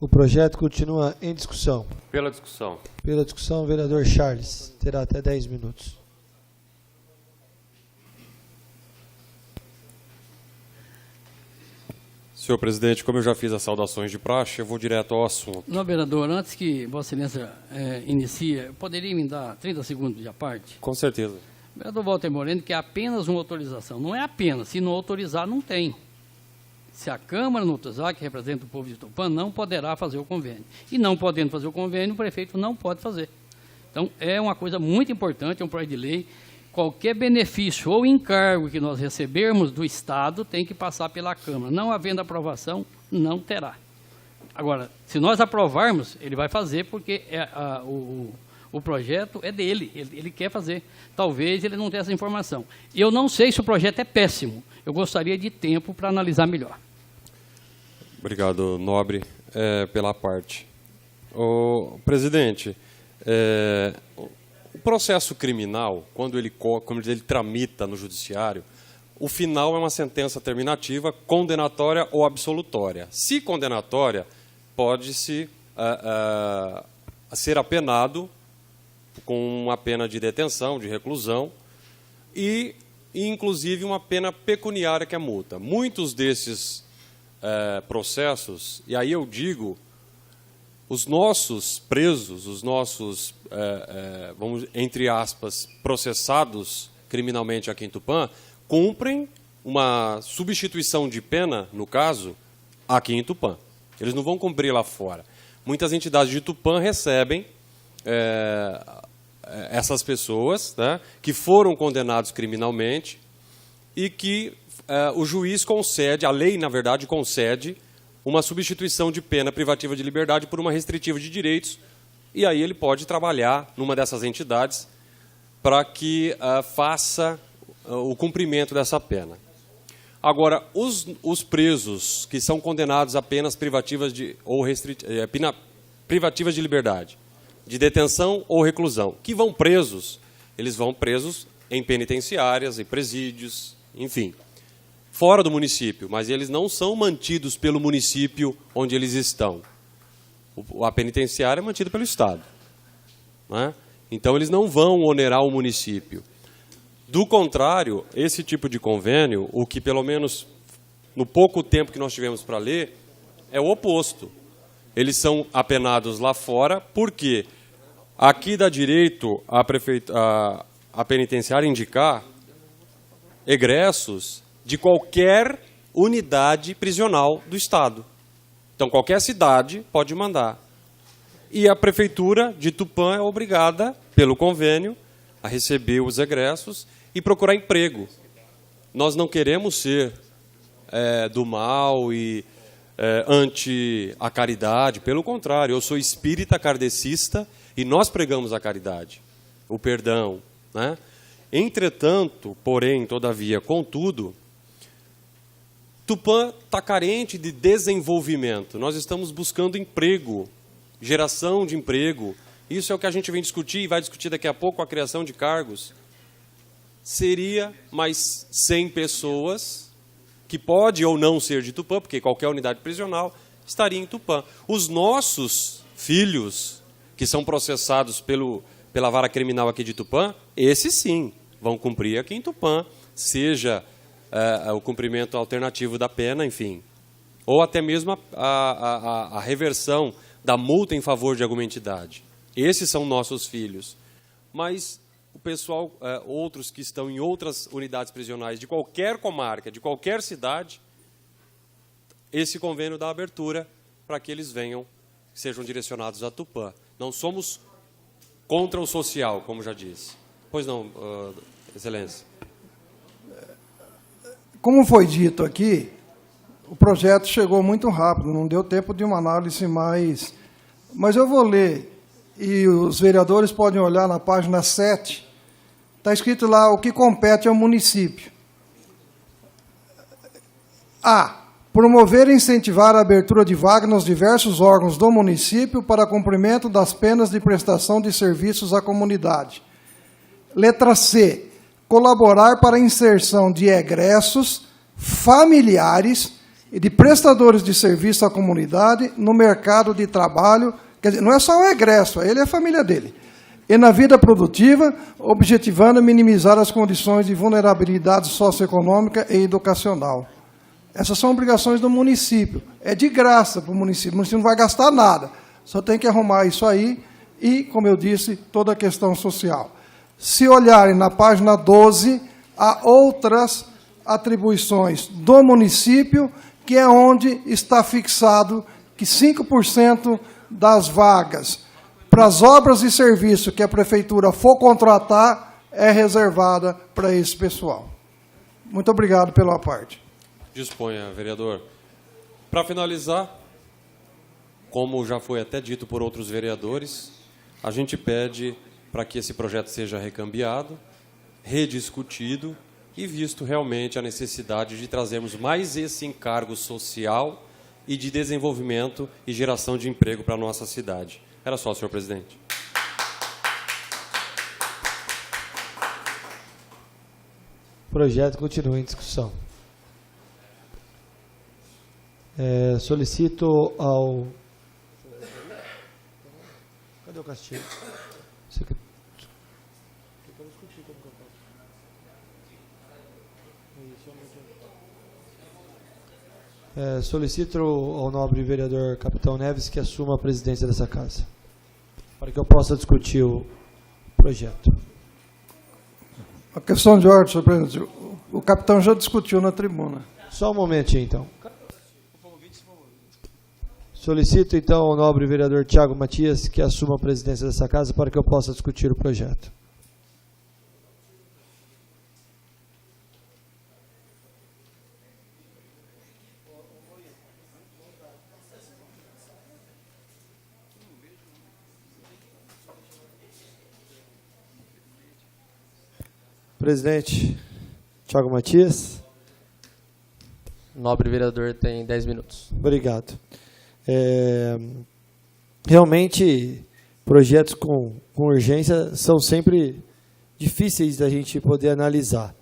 O projeto continua em discussão. Pela discussão. Pela discussão, o vereador Charles terá até 10 minutos. Senhor presidente, como eu já fiz as saudações de praxe, eu vou direto ao assunto. Não, vereador, antes que Vossa Excelência inicie, poderia me dar 30 segundos de parte? Com certeza. Vereador Walter Moreno, que é apenas uma autorização. Não é apenas, se não autorizar, não tem. Se a Câmara não autorizar, que representa o povo de Tupã, não poderá fazer o convênio. E não podendo fazer o convênio, o prefeito não pode fazer. Então, é uma coisa muito importante, é um projeto de lei. Qualquer benefício ou encargo que nós recebermos do Estado tem que passar pela Câmara. Não havendo aprovação, não terá. Agora, se nós aprovarmos, ele vai fazer porque o projeto é dele, ele quer fazer. Talvez ele não tenha essa informação. Eu não sei se o projeto é péssimo. Eu gostaria de tempo para analisar melhor. Obrigado, nobre, pela parte. Presidente, o processo criminal, quando ele tramita no judiciário, o final é uma sentença terminativa, condenatória ou absolutória. Se condenatória, pode-se ser apenado com uma pena de detenção, de reclusão, e inclusive uma pena pecuniária, que é multa. Muitos desses processos, e aí eu digo, os nossos presos, os nossos, vamos, entre aspas, processados criminalmente aqui em Tupã, cumprem uma substituição de pena, no caso, aqui em Tupã. Eles não vão cumprir lá fora. Muitas entidades de Tupã recebem essas pessoas, né, que foram condenados criminalmente e que o juiz concede, a lei, na verdade, concede uma substituição de pena privativa de liberdade por uma restritiva de direitos, e aí ele pode trabalhar numa dessas entidades para que faça o cumprimento dessa pena. Agora, os presos que são condenados a penas privativas privativas de liberdade, de detenção ou reclusão, que vão presos, eles vão presos em penitenciárias, em presídios, enfim, fora do município, mas eles não são mantidos pelo município onde eles estão. A penitenciária é mantida pelo Estado, né? Então, eles não vão onerar o município. Do contrário, esse tipo de convênio, o que pelo menos no pouco tempo que nós tivemos para ler, é o oposto. Eles são apenados lá fora, porque aqui dá direito a penitenciária indicar egressos de qualquer unidade prisional do Estado. Então, qualquer cidade pode mandar. E a Prefeitura de Tupã é obrigada, pelo convênio, a receber os egressos e procurar emprego. Nós não queremos ser do mal e anti a caridade, pelo contrário, eu sou espírita kardecista e nós pregamos a caridade, o perdão, né? Entretanto, porém, todavia, contudo, Tupã está carente de desenvolvimento. Nós estamos buscando emprego, geração de emprego. Isso é o que a gente vem discutir e vai discutir daqui a pouco a criação de cargos. Seria mais 100 pessoas, que pode ou não ser de Tupã, porque qualquer unidade prisional estaria em Tupã. Os nossos filhos, que são processados pela vara criminal aqui de Tupã, esses sim vão cumprir aqui em Tupã, seja o cumprimento alternativo da pena, enfim, ou até mesmo a reversão da multa em favor de alguma entidade. Esses são nossos filhos. Mas o pessoal, outros que estão em outras unidades prisionais de qualquer comarca, de qualquer cidade, esse convênio dá abertura para que eles venham, sejam direcionados a Tupã. Não somos contra o social, como já disse. Pois não, Excelência. Como foi dito aqui, o projeto chegou muito rápido, não deu tempo de uma análise mais... Mas eu vou ler, e os vereadores podem olhar na página 7, está escrito lá o que compete ao município. A. Promover e incentivar a abertura de vagas nos diversos órgãos do município para cumprimento das penas de prestação de serviços à comunidade. Letra C. Colaborar para a inserção de egressos familiares e de prestadores de serviço à comunidade no mercado de trabalho, quer dizer, não é só o egresso, ele e a família dele, e na vida produtiva, objetivando minimizar as condições de vulnerabilidade socioeconômica e educacional. Essas são obrigações do município. É de graça para o município não vai gastar nada, só tem que arrumar isso aí e, como eu disse, toda a questão social. Se olharem na página 12, há outras atribuições do município, que é onde está fixado que 5% das vagas para as obras e serviços que a prefeitura for contratar é reservada para esse pessoal. Muito obrigado pela parte. Disponha, vereador. Para finalizar, como já foi até dito por outros vereadores, a gente pede para que esse projeto seja recambiado, rediscutido e visto realmente a necessidade de trazermos mais esse encargo social e de desenvolvimento e geração de emprego para a nossa cidade. Era só, senhor presidente. O projeto continua em discussão. Solicito ao... Cadê o Castilho? Solicito ao nobre vereador Capitão Neves que assuma a presidência dessa casa, para que eu possa discutir o projeto. A questão de ordem, senhor presidente, o capitão já discutiu na tribuna. Só um momentinho, então. Solicito, então, ao nobre vereador Tiago Matias que assuma a presidência dessa casa para que eu possa discutir o projeto. Presidente Tiago Matias. Nobre vereador tem 10 minutos. Obrigado. Realmente, projetos com urgência são sempre difíceis da gente poder analisar.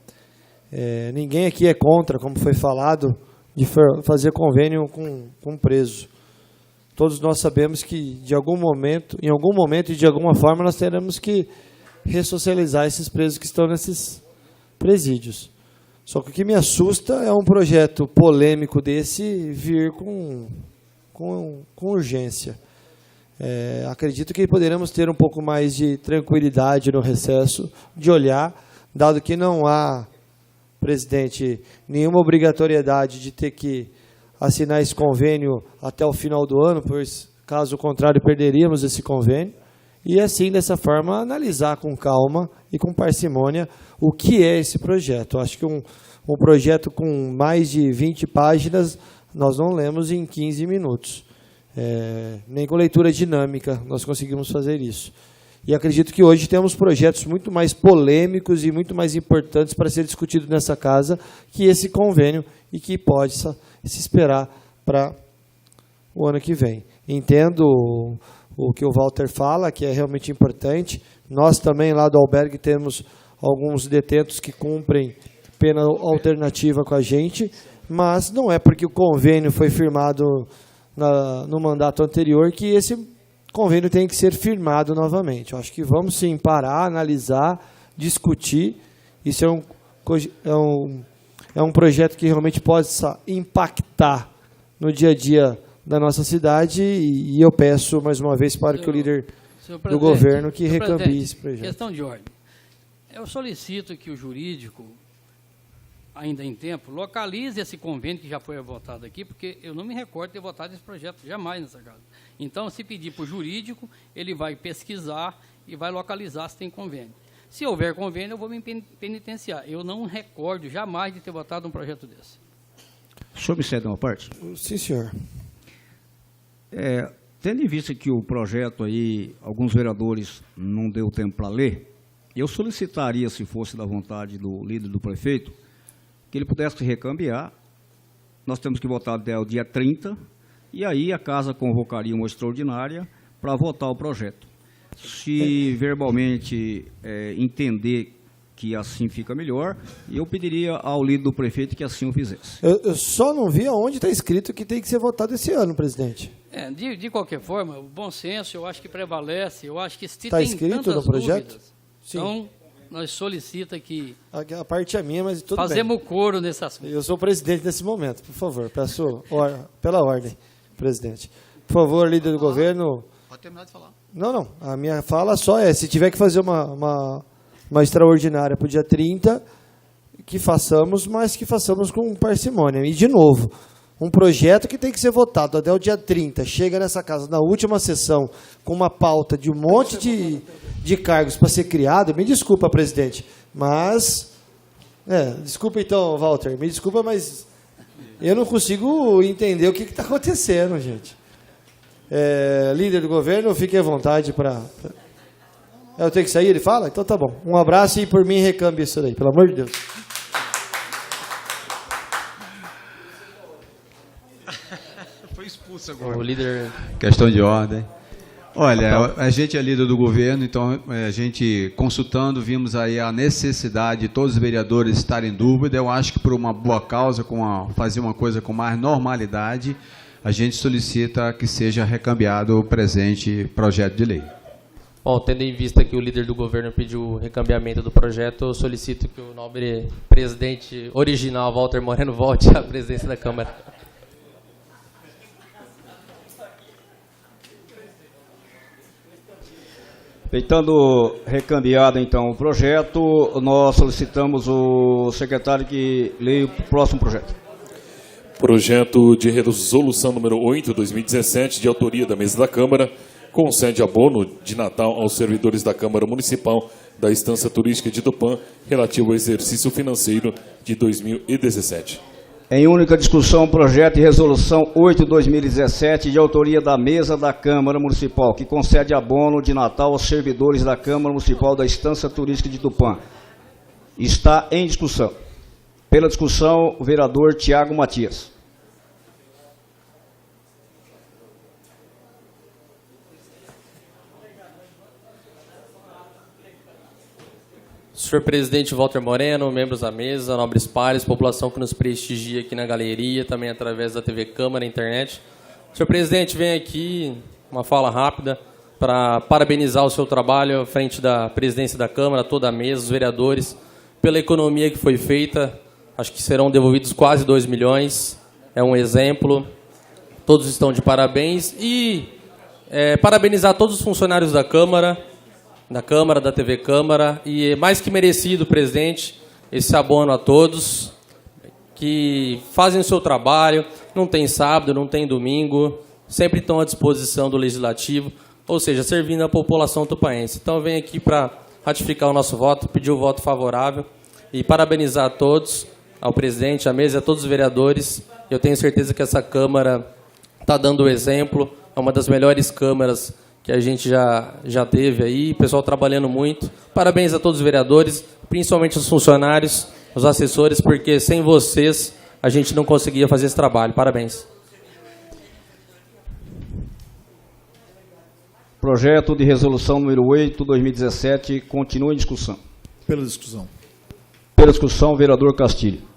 Ninguém aqui é contra, como foi falado, de fazer convênio com preso. Todos nós sabemos que, em algum momento e de alguma forma, nós teremos que ressocializar esses presos que estão nesses presídios. Só que o que me assusta é um projeto polêmico desse vir com urgência. Acredito que poderemos ter um pouco mais de tranquilidade no recesso, de olhar, dado que não há, presidente, nenhuma obrigatoriedade de ter que assinar esse convênio até o final do ano, pois, caso contrário, perderíamos esse convênio. E assim, dessa forma, analisar com calma e com parcimônia o que é esse projeto. Eu acho que um projeto com mais de 20 páginas, nós não lemos em 15 minutos. Nem com leitura dinâmica nós conseguimos fazer isso. E acredito que hoje temos projetos muito mais polêmicos e muito mais importantes para ser discutido nessa casa que esse convênio e que pode se esperar para o ano que vem. Entendo o que o Walter fala, que é realmente importante. Nós também, lá do albergue, temos alguns detentos que cumprem pena alternativa com a gente, mas não é porque o convênio foi firmado no mandato anterior que esse convênio tem que ser firmado novamente. Eu acho que vamos sim parar, analisar, discutir. Isso é um projeto que realmente pode impactar no dia a dia da nossa cidade e eu peço mais uma vez para que o líder do governo que recambie esse projeto. Questão de ordem. Eu solicito que o jurídico, ainda em tempo, localize esse convênio que já foi votado aqui, porque eu não me recordo de ter votado esse projeto jamais nessa casa. Então, se pedir para o jurídico, ele vai pesquisar e vai localizar se tem convênio. Se houver convênio, eu vou me penitenciar. Eu não recordo jamais de ter votado um projeto desse. O senhor me cede uma parte? Sim, senhor. Tendo em vista que o projeto aí, alguns vereadores não deu tempo para ler, eu solicitaria, se fosse da vontade do líder do prefeito, que ele pudesse recambiar. Nós temos que votar até o dia 30, e aí a casa convocaria uma extraordinária para votar o projeto. Se verbalmente entender que assim fica melhor, e eu pediria ao líder do prefeito que assim o fizesse. Eu só não vi aonde está escrito que tem que ser votado esse ano, presidente. De qualquer forma, o bom senso eu acho que prevalece. Eu acho que se Tá tem escrito tantas no projeto? dúvidas, Sim. então nós solicita que A parte é minha, mas tudo fazemos bem. o coro nesse assunto. Eu sou o presidente nesse momento, por favor, peço pela ordem, presidente. Por favor, líder do governo. Pode terminar de falar. Não. A minha fala só é, se tiver que fazer uma extraordinária para o dia 30, que façamos, mas que façamos com parcimônia. E, de novo, um projeto que tem que ser votado até o dia 30, chega nessa casa na última sessão com uma pauta de um monte de cargos para ser criado, me desculpa, presidente, mas... desculpa então, Walter, me desculpa, mas eu não consigo entender o que está acontecendo, gente. Líder do governo, fique à vontade para... Eu tenho que sair, ele fala? Então tá bom. Um abraço e por mim recambie isso daí, pelo amor de Deus. Foi expulso agora. O líder... Questão de ordem. Olha, a gente é líder do governo, então a gente consultando, vimos aí a necessidade de todos os vereadores estarem em dúvida. Eu acho que por uma boa causa, fazer uma coisa com mais normalidade, a gente solicita que seja recambiado o presente projeto de lei. Bom, tendo em vista que o líder do governo pediu o recambiamento do projeto, eu solicito que o nobre presidente original, Walter Moreno, volte à presidência da Câmara. Feitando recambiado, então, o projeto, nós solicitamos o secretário que leia o próximo projeto. Projeto de resolução número 8, 2017, de autoria da mesa da Câmara, concede abono de Natal aos servidores da Câmara Municipal da Estância Turística de Tupã, relativo ao exercício financeiro de 2017. Em única discussão, projeto de resolução 8/2017, de autoria da mesa da Câmara Municipal, que concede abono de Natal aos servidores da Câmara Municipal da Estância Turística de Tupã. Está em discussão. Pela discussão, o vereador Tiago Matias. Senhor presidente Walter Moreno, membros da mesa, nobres pares, população que nos prestigia aqui na galeria, também através da TV Câmara, internet. Senhor presidente, vem aqui uma fala rápida para parabenizar o seu trabalho à frente da presidência da Câmara, toda a mesa, os vereadores, pela economia que foi feita. Acho que serão devolvidos quase 2 milhões. É um exemplo. Todos estão de parabéns. E parabenizar todos os funcionários da Câmara, da TV Câmara, e mais que merecido, presidente, esse abono a todos que fazem o seu trabalho, não tem sábado, não tem domingo, sempre estão à disposição do Legislativo, ou seja, servindo a população tupaense. Então, eu venho aqui para ratificar o nosso voto, pedir o voto favorável e parabenizar a todos, ao presidente, à mesa e a todos os vereadores. Eu tenho certeza que essa Câmara está dando o exemplo, é uma das melhores câmaras que a gente já teve aí, pessoal trabalhando muito. Parabéns a todos os vereadores, principalmente os funcionários, os assessores, porque sem vocês a gente não conseguia fazer esse trabalho. Parabéns. Projeto de resolução número 8/2017 continua em discussão. Pela discussão. Pela discussão, vereador Castilho.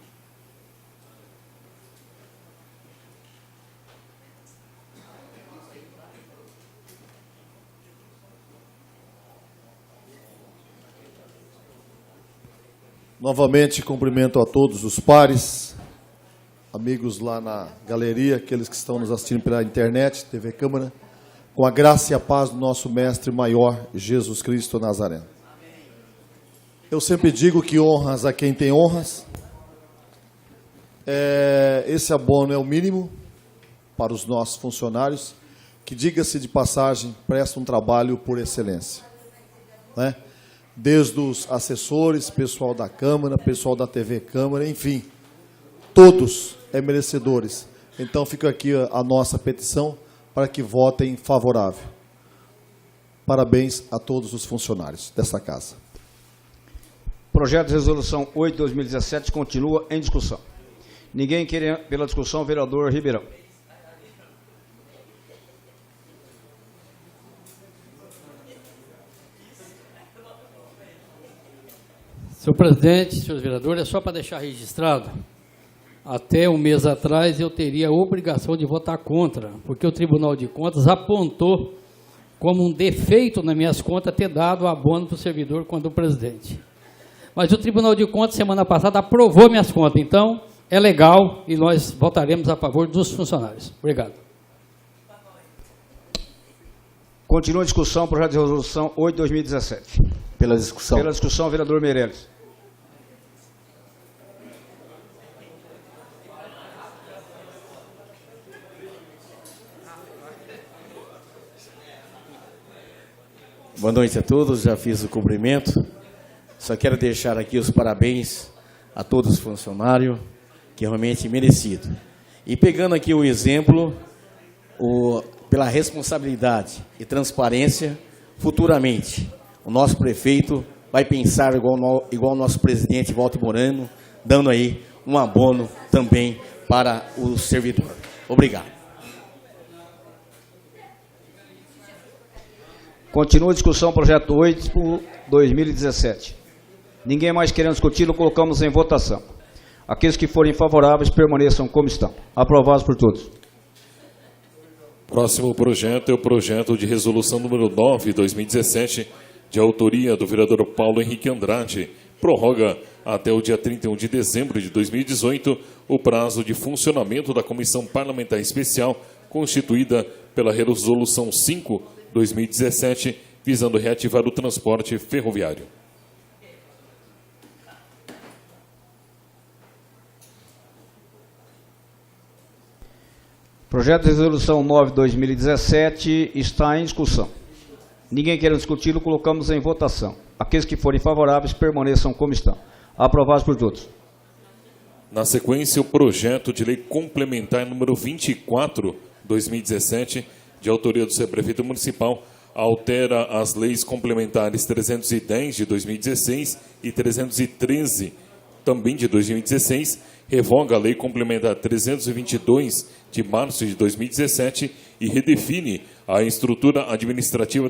Novamente, cumprimento a todos os pares, amigos lá na galeria, aqueles que estão nos assistindo pela internet, TV Câmara, com a graça e a paz do nosso Mestre Maior, Jesus Cristo Nazareno. Eu sempre digo que honras a quem tem honras. Esse abono é o mínimo para os nossos funcionários, que, diga-se de passagem, prestam um trabalho por excelência, né? Desde os assessores, pessoal da Câmara, pessoal da TV Câmara, enfim, todos merecedores. Então, fica aqui a nossa petição para que votem favorável. Parabéns a todos os funcionários dessa casa. Projeto de resolução 8/2017 continua em discussão. Ninguém quer pela discussão, vereador Ribeirão. Senhor presidente, senhores vereadores, é só para deixar registrado, até um mês atrás eu teria a obrigação de votar contra, porque o Tribunal de Contas apontou como um defeito nas minhas contas ter dado abono para o servidor quando o presidente. Mas o Tribunal de Contas, semana passada, aprovou minhas contas, então é legal e nós votaremos a favor dos funcionários. Obrigado. Continua a discussão, projeto de resolução 8 de 2017. Pela discussão. Pela discussão, vereador Meirelles. Boa noite a todos, já fiz o cumprimento. Só quero deixar aqui os parabéns a todos os funcionários, que é realmente merecido. E pegando aqui o exemplo, pela responsabilidade e transparência, futuramente, o nosso prefeito vai pensar igual o nosso presidente Walter Moreno, dando aí um abono também para o servidor. Obrigado. Continua a discussão, projeto 8, 2017. Ninguém mais querendo discutir, colocamos em votação. Aqueles que forem favoráveis permaneçam como estão. Aprovados por todos. Próximo projeto é o projeto de resolução número 9 de 2017, de autoria do vereador Paulo Henrique Andrade. Prorroga até o dia 31 de dezembro de 2018 o prazo de funcionamento da Comissão Parlamentar Especial, constituída pela Resolução 5/2017, visando reativar o transporte ferroviário. Projeto de resolução 9 de 2017 está em discussão. Ninguém querendo discuti-lo, colocamos em votação. Aqueles que forem favoráveis permaneçam como estão. Aprovados por todos. Na sequência, o projeto de lei complementar número 24/2017, de autoria do prefeito municipal, altera as leis complementares 310 de 2016 e 313 também de 2016, revoga a lei complementar 322 de março de 2017 e redefine a estrutura administrativa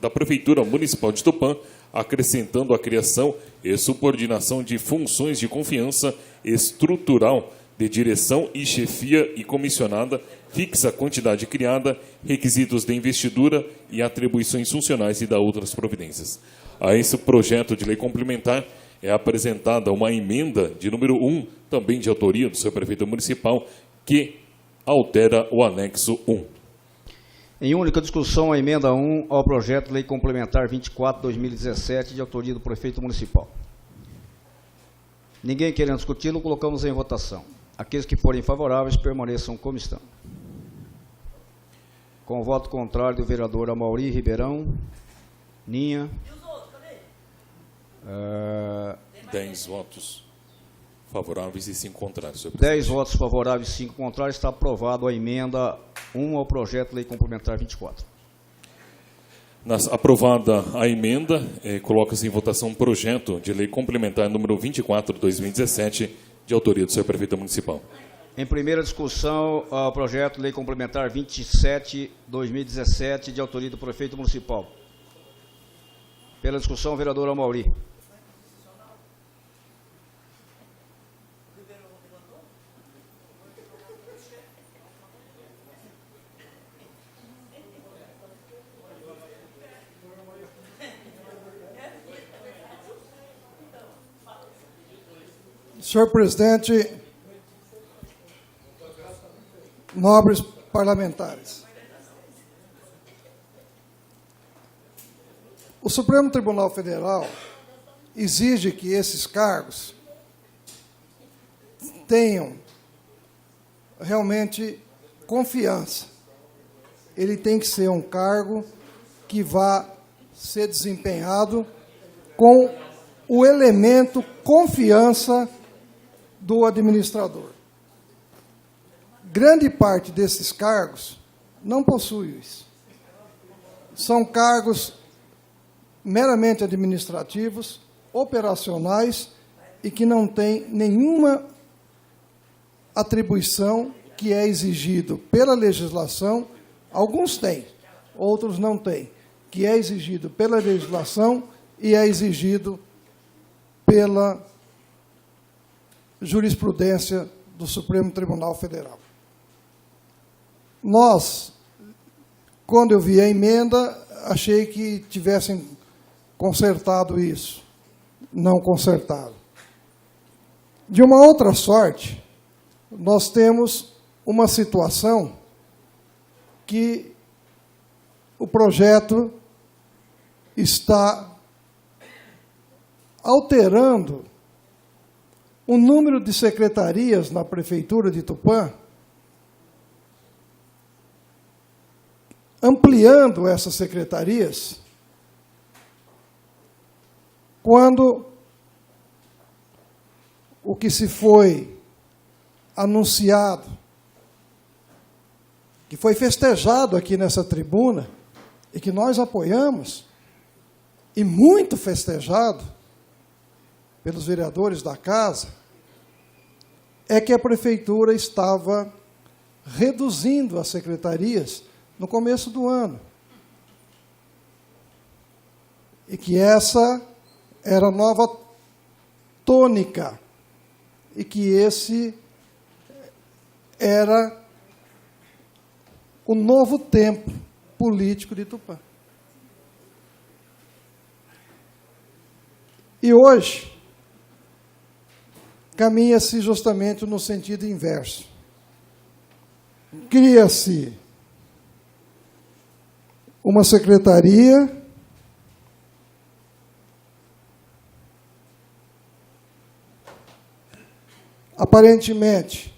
da Prefeitura Municipal de Tupã, acrescentando a criação e subordinação de funções de confiança estrutural de direção e chefia e comissionada, fixa a quantidade criada, requisitos de investidura e atribuições funcionais e da outras providências. A esse projeto de lei complementar é apresentada uma emenda de número 1, também de autoria do seu prefeito municipal, que altera o anexo 1. Em única discussão, a emenda 1 ao projeto de lei complementar 24/2017, de autoria do prefeito municipal. Ninguém querendo discuti-lo, colocamos em votação. Aqueles que forem favoráveis permaneçam como estão. Com o voto contrário do vereador Amaury Ribeirão, Ninha. 10 votos favoráveis e 5 contrários. 10 votos favoráveis e 5 contrários. Está aprovado a emenda 1 ao projeto de lei complementar 24. Aprovada a emenda, coloca-se em votação um projeto de lei complementar número 24/2017, de autoria do seu prefeito municipal. Em primeira discussão, o projeto de lei complementar 27/2017, de autoria do prefeito municipal. Pela discussão, o vereador Amaury. Senhor presidente, nobres parlamentares, o Supremo Tribunal Federal exige que esses cargos tenham realmente confiança. Ele tem que ser um cargo que vá ser desempenhado com o elemento confiança do administrador. Grande parte desses cargos não possui isso. São cargos meramente administrativos, operacionais e que não têm nenhuma atribuição que é exigido pela legislação. Alguns têm, outros não têm, que é exigido pela legislação e é exigido pela jurisprudência do Supremo Tribunal Federal. Nós, quando eu vi a emenda, achei que tivessem consertado isso. Não consertaram. De uma outra sorte, nós temos uma situação que o projeto está alterando o número de secretarias na Prefeitura de Tupã, ampliando essas secretarias, quando o que se foi anunciado, que foi festejado aqui nessa tribuna, e que nós apoiamos, e muito festejado pelos vereadores da casa, é que a Prefeitura estava reduzindo as secretarias no começo do ano. E que essa era a nova tônica, e que esse era o novo tempo político de Tupã. E hoje, caminha-se justamente no sentido inverso. Cria-se uma secretaria aparentemente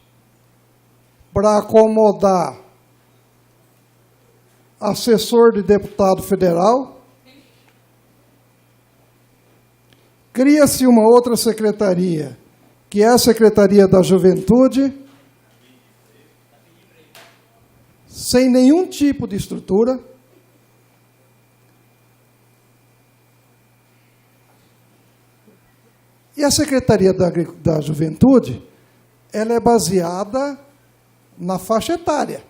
para acomodar assessor de deputado federal. Cria-se uma outra secretaria, que é a Secretaria da Juventude, sem nenhum tipo de estrutura. E a Secretaria da Juventude, ela é baseada na faixa etária.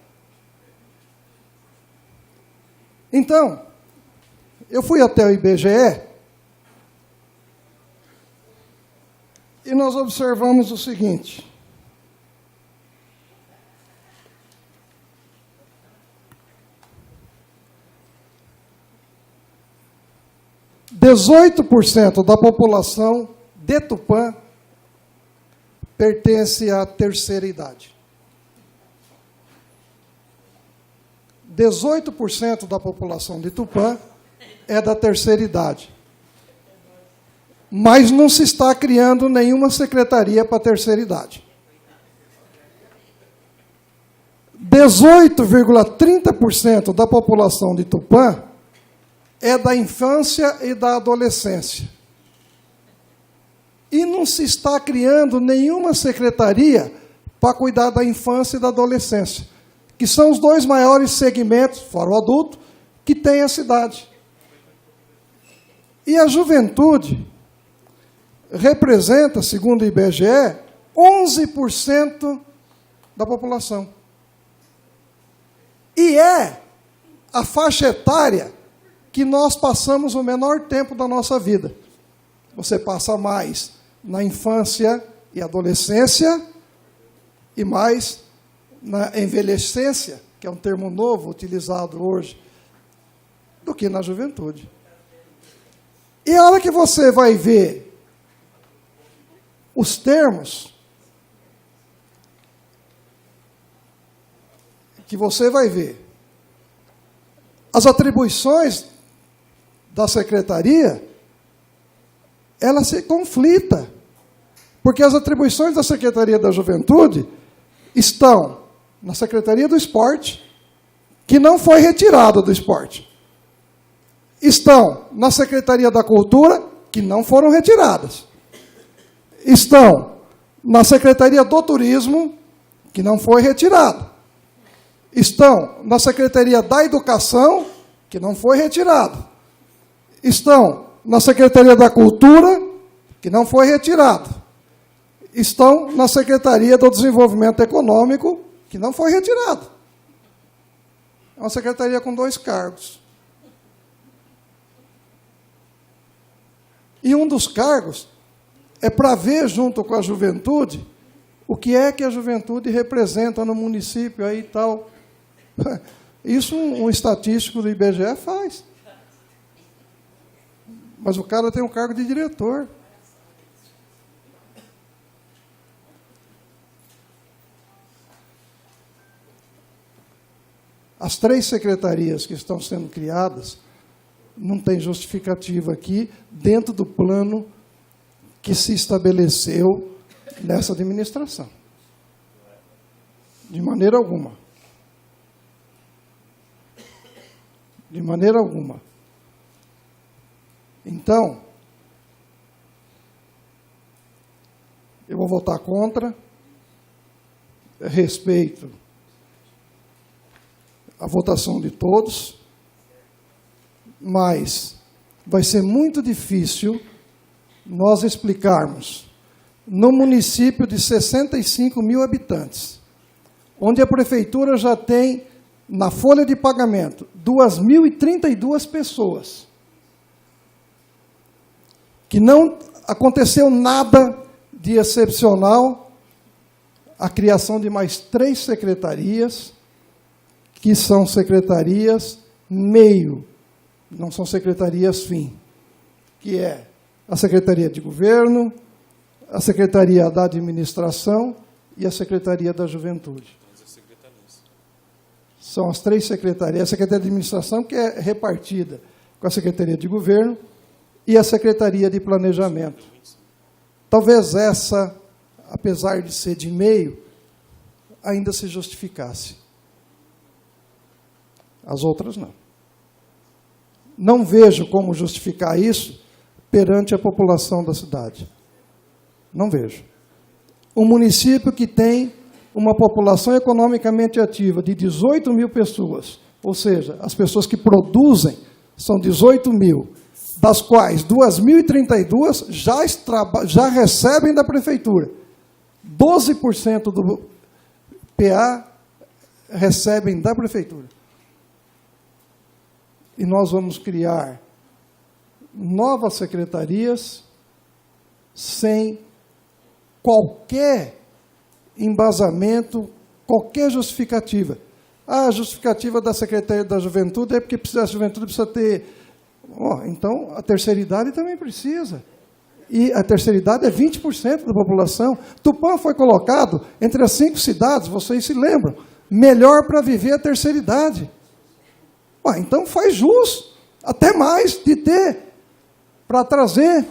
Então, eu fui até o IBGE e nós observamos o seguinte: 18% da população de Tupã pertence à terceira idade. 18% da população de Tupã é da terceira idade. Mas não se está criando nenhuma secretaria para a terceira idade. 18,30% da população de Tupã é da infância e da adolescência. E não se está criando nenhuma secretaria para cuidar da infância e da adolescência, que são os dois maiores segmentos, fora o adulto, que tem a cidade. E a juventude representa, segundo o IBGE, 11% da população. E é a faixa etária que nós passamos o menor tempo da nossa vida. Você passa mais na infância e adolescência e mais na envelhecência, que é um termo novo utilizado hoje, do que na juventude. E a hora que você vai ver os termos, que você vai ver as atribuições da secretaria, ela se conflita, porque as atribuições da Secretaria da Juventude estão na Secretaria do Esporte, que não foi retirada do esporte. Estão na Secretaria da Cultura, que não foram retiradas. Estão na Secretaria do Turismo, que não foi retirada. Estão na Secretaria da Educação, que não foi retirado. Estão na Secretaria da Cultura, que não foi retirado. Estão na Secretaria do Desenvolvimento Econômico, que não foi retirado. É uma secretaria com 2 cargos. E um dos cargos é para ver junto com a juventude o que é que a juventude representa no município aí e tal. Isso um estatístico do IBGE faz. Mas o cara tem um cargo de diretor. As 3 secretarias que estão sendo criadas não tem justificativa aqui dentro do plano que se estabeleceu nessa administração. De maneira alguma. De maneira alguma. Então, eu vou votar contra, respeito a votação de todos, mas vai ser muito difícil nós explicarmos, no município de 65 mil habitantes, onde a prefeitura já tem, na folha de pagamento, 2.032 pessoas, que não aconteceu nada de excepcional, a criação de mais 3 secretarias, que são secretarias meio, não são secretarias fim, que é a Secretaria de Governo, a Secretaria da Administração e a Secretaria da Juventude. São as 3 secretarias. A Secretaria de Administração, que é repartida com a Secretaria de Governo, e a Secretaria de Planejamento. Talvez essa, apesar de ser de meio, ainda se justificasse. As outras não. Não vejo como justificar isso perante a população da cidade. Não vejo. Um município que tem uma população economicamente ativa de 18 mil pessoas, ou seja, as pessoas que produzem são 18 mil, das quais 2.032 já recebem da prefeitura. 12% do PA recebem da prefeitura. E nós vamos criar novas secretarias sem qualquer embasamento, qualquer justificativa. A justificativa da Secretaria da Juventude é porque a juventude precisa ter... então, a terceira idade também precisa. E a terceira idade é 20% da população. Tupã foi colocado entre as 5 cidades, vocês se lembram, melhor para viver a terceira idade. Então faz jus, até mais, de ter, para trazer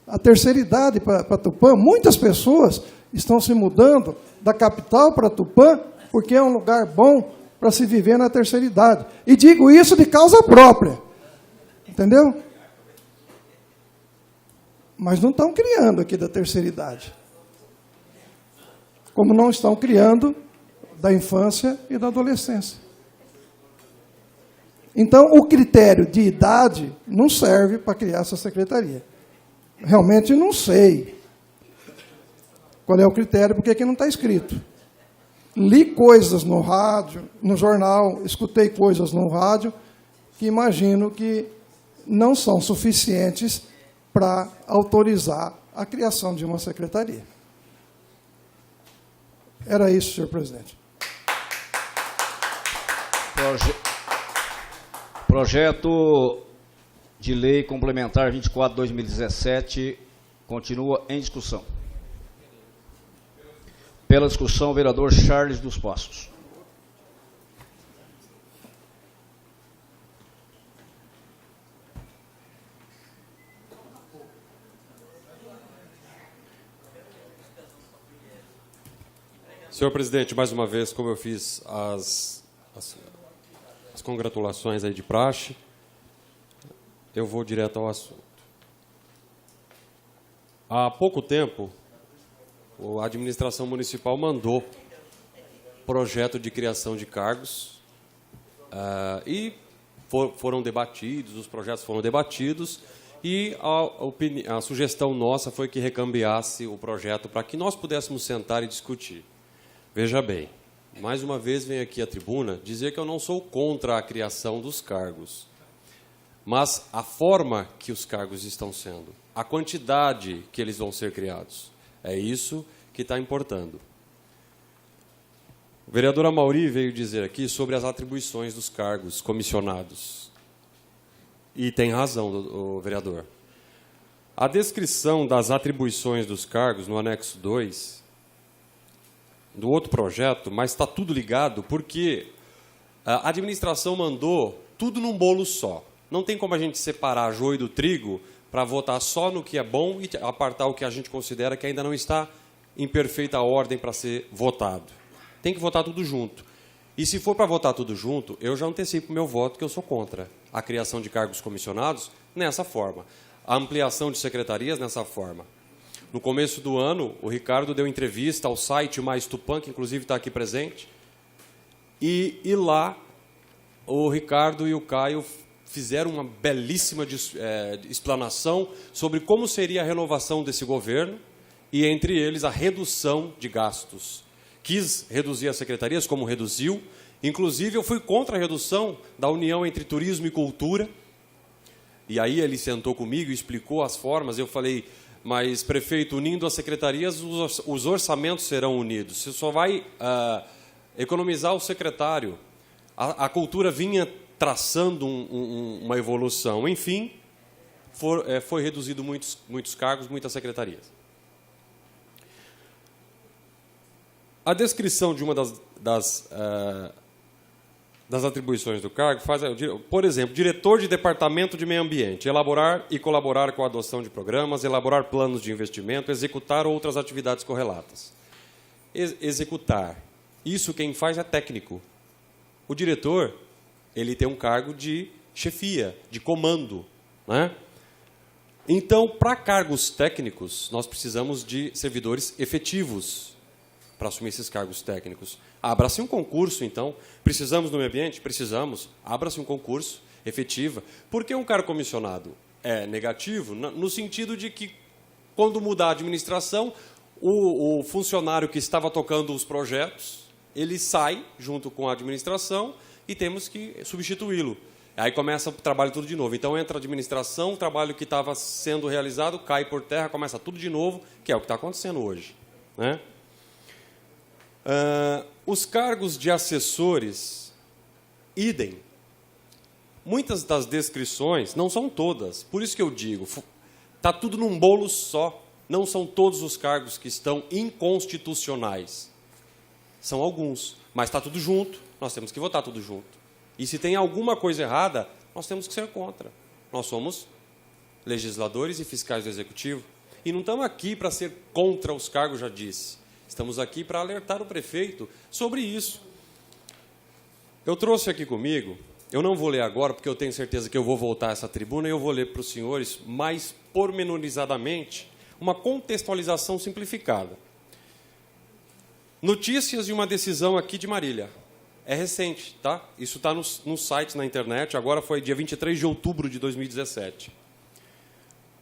a terceira idade para Tupã. Muitas pessoas estão se mudando da capital para Tupã, porque é um lugar bom para se viver na terceira idade. E digo isso de causa própria. Entendeu? Mas não estão criando aqui da terceira idade. Como não estão criando da infância e da adolescência. Então, o critério de idade não serve para criar essa secretaria. Realmente não sei qual é o critério, porque aqui não está escrito. Li coisas no rádio, no jornal, escutei coisas no rádio, que imagino que não são suficientes para autorizar a criação de uma secretaria. Era isso, senhor presidente. Projeto de Lei Complementar 24/2017 continua em discussão. Pela discussão, o vereador Charles dos Passos. Senhor presidente, mais uma vez, como eu fiz as congratulações aí de praxe, eu vou direto ao assunto. Há pouco tempo, a administração municipal mandou projeto de criação de cargos e foram debatidos, os projetos foram debatidos, e a sugestão nossa foi que recambiasse o projeto para que nós pudéssemos sentar e discutir. Veja bem, mais uma vez venho aqui à tribuna dizer que eu não sou contra a criação dos cargos, mas a forma que os cargos estão sendo, a quantidade que eles vão ser criados. É isso que está importando. O vereador Amaury veio dizer aqui sobre as atribuições dos cargos comissionados. E tem razão, o vereador. A descrição das atribuições dos cargos no anexo 2 do outro projeto, mas está tudo ligado porque a administração mandou tudo num bolo só. Não tem como a gente separar joio do trigo para votar só no que é bom e apartar o que a gente considera que ainda não está em perfeita ordem para ser votado. Tem que votar tudo junto. E se for para votar tudo junto, eu já antecipo o meu voto, que eu sou contra a criação de cargos comissionados nessa forma. A ampliação de secretarias nessa forma. No começo do ano, o Ricardo deu entrevista ao site Mais Tupã, que inclusive está aqui presente, e lá o Ricardo e o Caio fizeram uma belíssima explanação sobre como seria a renovação desse governo e, entre eles, a redução de gastos. Quis reduzir as secretarias, como reduziu. Inclusive, eu fui contra a redução da união entre turismo e cultura. E aí ele sentou comigo e explicou as formas. Eu falei, mas, prefeito, unindo as secretarias, os orçamentos serão unidos. Você só vai economizar o secretário. A cultura vinha traçando uma evolução. Enfim, foi reduzido muitos cargos, muitas secretarias. A descrição de uma das atribuições do cargo faz, por exemplo, diretor de departamento de meio ambiente, elaborar e colaborar com a adoção de programas, elaborar planos de investimento, executar outras atividades correlatas. Executar. Isso quem faz é técnico. O diretor, ele tem um cargo de chefia, de comando, né? Então, para cargos técnicos, nós precisamos de servidores efetivos para assumir esses cargos técnicos. Abra-se um concurso, então. Precisamos no meio ambiente? Precisamos. Abra-se um concurso efetivo. Por que um cargo comissionado é negativo? No sentido de que, quando mudar a administração, o funcionário que estava tocando os projetos, ele sai junto com a administração e temos que substituí-lo. Aí começa o trabalho tudo de novo. Então, entra a administração, o trabalho que estava sendo realizado cai por terra, começa tudo de novo, que é o que está acontecendo hoje, né? Os cargos de assessores, idem. Muitas das descrições, não são todas, por isso que eu digo, está tudo num bolo só. Não são todos os cargos que estão inconstitucionais. São alguns, mas está tudo junto, nós temos que votar tudo junto. E se tem alguma coisa errada, nós temos que ser contra. Nós somos legisladores e fiscais do Executivo. E não estamos aqui para ser contra os cargos, já disse. Estamos aqui para alertar o prefeito sobre isso. Eu trouxe aqui comigo, eu não vou ler agora, porque eu tenho certeza que eu vou voltar a essa tribuna, e eu vou ler para os senhores, mais pormenorizadamente, uma contextualização simplificada. Notícias de uma decisão aqui de Marília. É recente, tá? Isso está no site, na internet, agora foi dia 23 de outubro de 2017.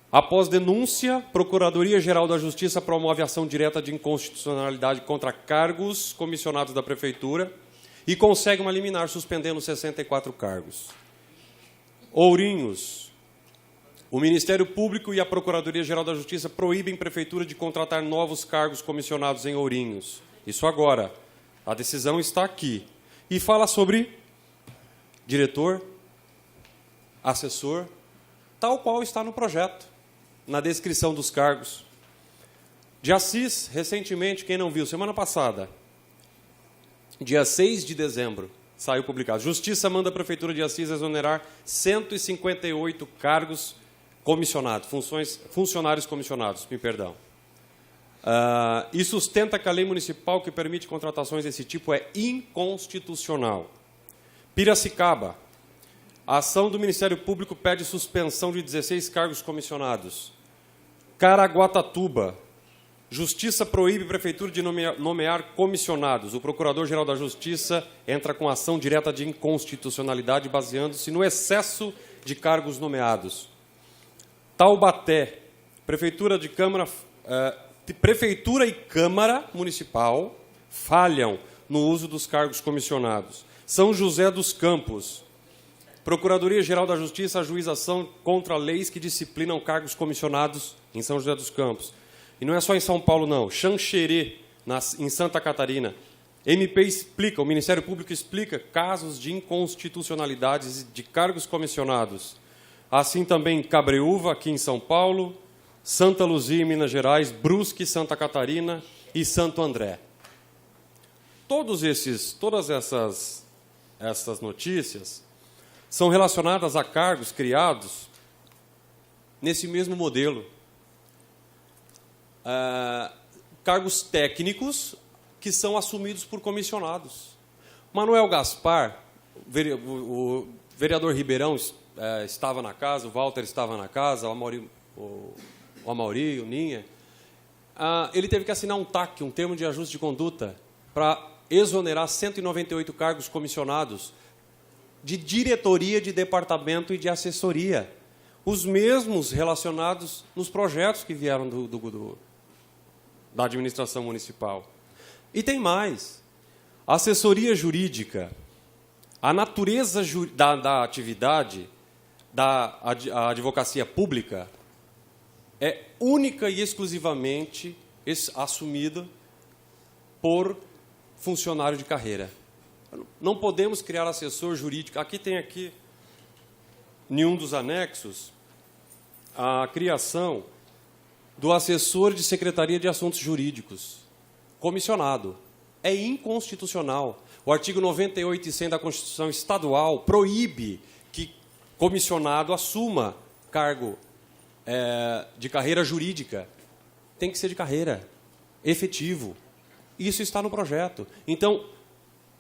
Após denúncia, Procuradoria-Geral da Justiça promove ação direta de inconstitucionalidade contra cargos comissionados da Prefeitura e consegue uma liminar suspendendo 64 cargos. Ourinhos. O Ministério Público e a Procuradoria-Geral da Justiça proíbem a Prefeitura de contratar novos cargos comissionados em Ourinhos. Isso agora. A decisão está aqui. E fala sobre diretor, assessor, tal qual está no projeto, na descrição dos cargos. De Assis, recentemente, quem não viu, semana passada, dia 6 de dezembro, saiu publicado. Justiça manda a Prefeitura de Assis exonerar 158 cargos comissionados, funcionários comissionados, me perdão. E sustenta que a lei municipal que permite contratações desse tipo é inconstitucional. Piracicaba. A ação do Ministério Público pede suspensão de 16 cargos comissionados. Caraguatatuba. Justiça proíbe a Prefeitura de nomear comissionados. O Procurador-Geral da Justiça entra com ação direta de inconstitucionalidade baseando-se no excesso de cargos nomeados. Taubaté. Prefeitura e Câmara Municipal falham no uso dos cargos comissionados. São José dos Campos. Procuradoria-Geral da Justiça ajuiza ação contra leis que disciplinam cargos comissionados em São José dos Campos. E não é só em São Paulo, não. Xanxerê, em Santa Catarina. MP explica, o Ministério Público explica casos de inconstitucionalidades de cargos comissionados. Assim também Cabreúva, aqui em São Paulo, Santa Luzia, em Minas Gerais, Brusque, Santa Catarina e Santo André. Todas essas notícias são relacionadas a cargos criados nesse mesmo modelo. Cargos técnicos que são assumidos por comissionados. Manuel Gaspar, o vereador Ribeirão estava na casa, o Walter estava na casa, o Amauri, o Ninha. Ele teve que assinar um TAC, um termo de ajuste de conduta, para exonerar 198 cargos comissionados de diretoria, de departamento e de assessoria. Os mesmos relacionados nos projetos que vieram da administração municipal. E tem mais. A assessoria jurídica, a natureza da atividade da advocacia pública é única e exclusivamente assumida por funcionário de carreira. Não podemos criar assessor jurídico. Aqui tem em um dos anexos, a criação do assessor de Secretaria de Assuntos Jurídicos, comissionado. É inconstitucional. O artigo 98 e 100 da Constituição Estadual proíbe que comissionado assuma cargo de carreira jurídica. Tem que ser de carreira, efetivo. Isso está no projeto. Então,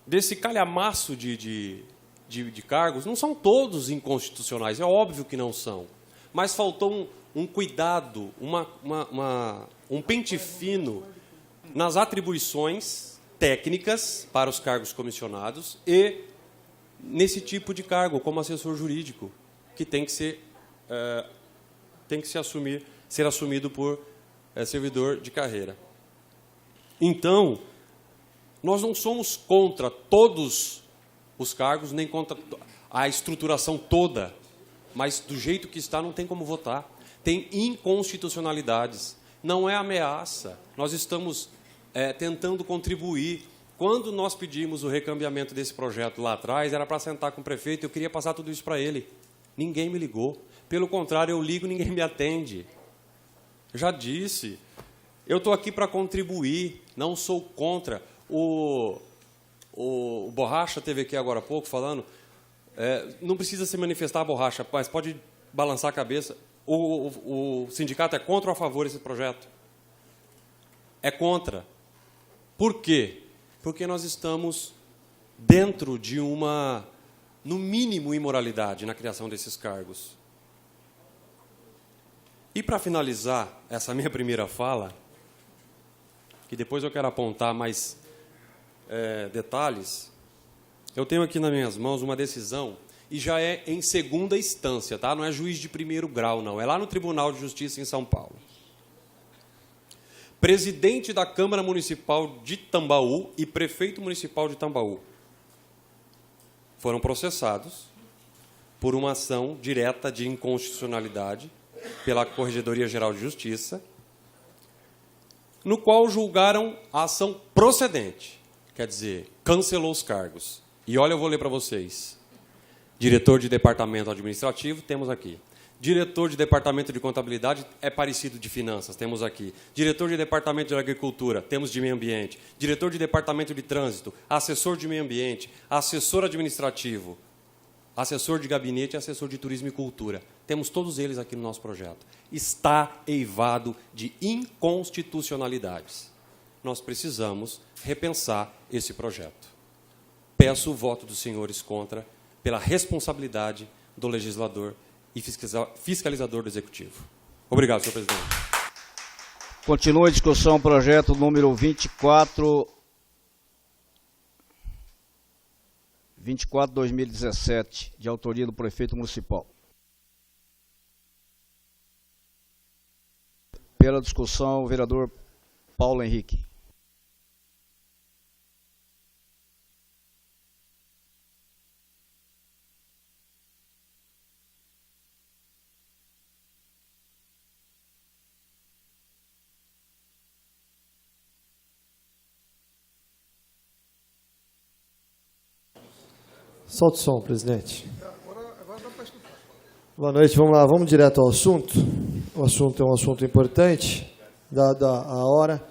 desse calhamaço de cargos, não são todos inconstitucionais, é óbvio que não são. Mas faltou um cuidado, um pente fino nas atribuições técnicas para os cargos comissionados e nesse tipo de cargo, como assessor jurídico, que tem que ser assumido por servidor de carreira. Então, nós não somos contra todos os cargos, nem contra a estruturação toda, mas do jeito que está não tem como votar. Tem inconstitucionalidades. Não é ameaça. Nós estamos tentando contribuir. Quando nós pedimos o recambiamento desse projeto lá atrás, era para sentar com o prefeito, eu queria passar tudo isso para ele. Ninguém me ligou. Pelo contrário, eu ligo e ninguém me atende. Eu já disse, eu estou aqui para contribuir, não sou contra. O Borracha esteve aqui agora há pouco falando, não precisa se manifestar a Borracha, mas pode balançar a cabeça. O sindicato é contra ou a favor desse projeto? É contra. Por quê? Porque nós estamos dentro de no mínimo, imoralidade na criação desses cargos. E para finalizar essa minha primeira fala, que depois eu quero apontar mais detalhes, eu tenho aqui nas minhas mãos uma decisão, e já é em segunda instância, tá? Não é juiz de primeiro grau, não. É lá no Tribunal de Justiça em São Paulo. Presidente da Câmara Municipal de Tambaú e prefeito municipal de Tambaú foram processados por uma ação direta de inconstitucionalidade pela Corregedoria Geral de Justiça, no qual julgaram a ação procedente, quer dizer, cancelou os cargos. E olha, eu vou ler para vocês. Diretor de Departamento Administrativo, temos aqui. Diretor de Departamento de Contabilidade, é parecido de Finanças, temos aqui. Diretor de Departamento de Agricultura, temos de Meio Ambiente. Diretor de Departamento de Trânsito, assessor de Meio Ambiente, assessor administrativo, assessor de gabinete e assessor de Turismo e Cultura. Temos todos eles aqui no nosso projeto. Está eivado de inconstitucionalidades. Nós precisamos repensar esse projeto. Peço o voto dos senhores contra, pela responsabilidade do legislador e fiscalizador do Executivo. Obrigado, senhor presidente. Continua a discussão, projeto número 24/2017, de autoria do prefeito municipal. Pela discussão, o vereador Paulo Henrique. Solta o som, presidente. Boa noite, vamos lá, vamos direto ao assunto. O assunto é um assunto importante, dada a hora.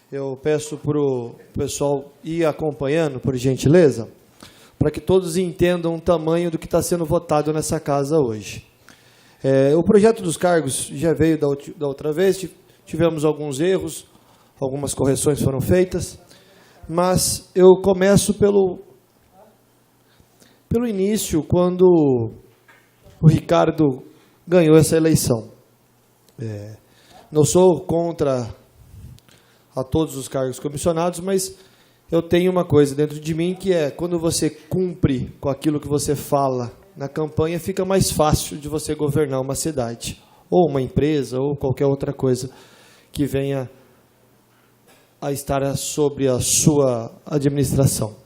Eu peço para o pessoal ir acompanhando, por gentileza, para que todos entendam o tamanho do que está sendo votado nessa casa hoje. O projeto dos cargos já veio da outra vez, tivemos alguns erros, algumas correções foram feitas, mas eu começo pelo início, quando o Ricardo ganhou essa eleição. Não sou contra a todos os cargos comissionados, mas eu tenho uma coisa dentro de mim que é, quando você cumpre com aquilo que você fala na campanha, fica mais fácil de você governar uma cidade, ou uma empresa, ou qualquer outra coisa que venha a estar sobre a sua administração.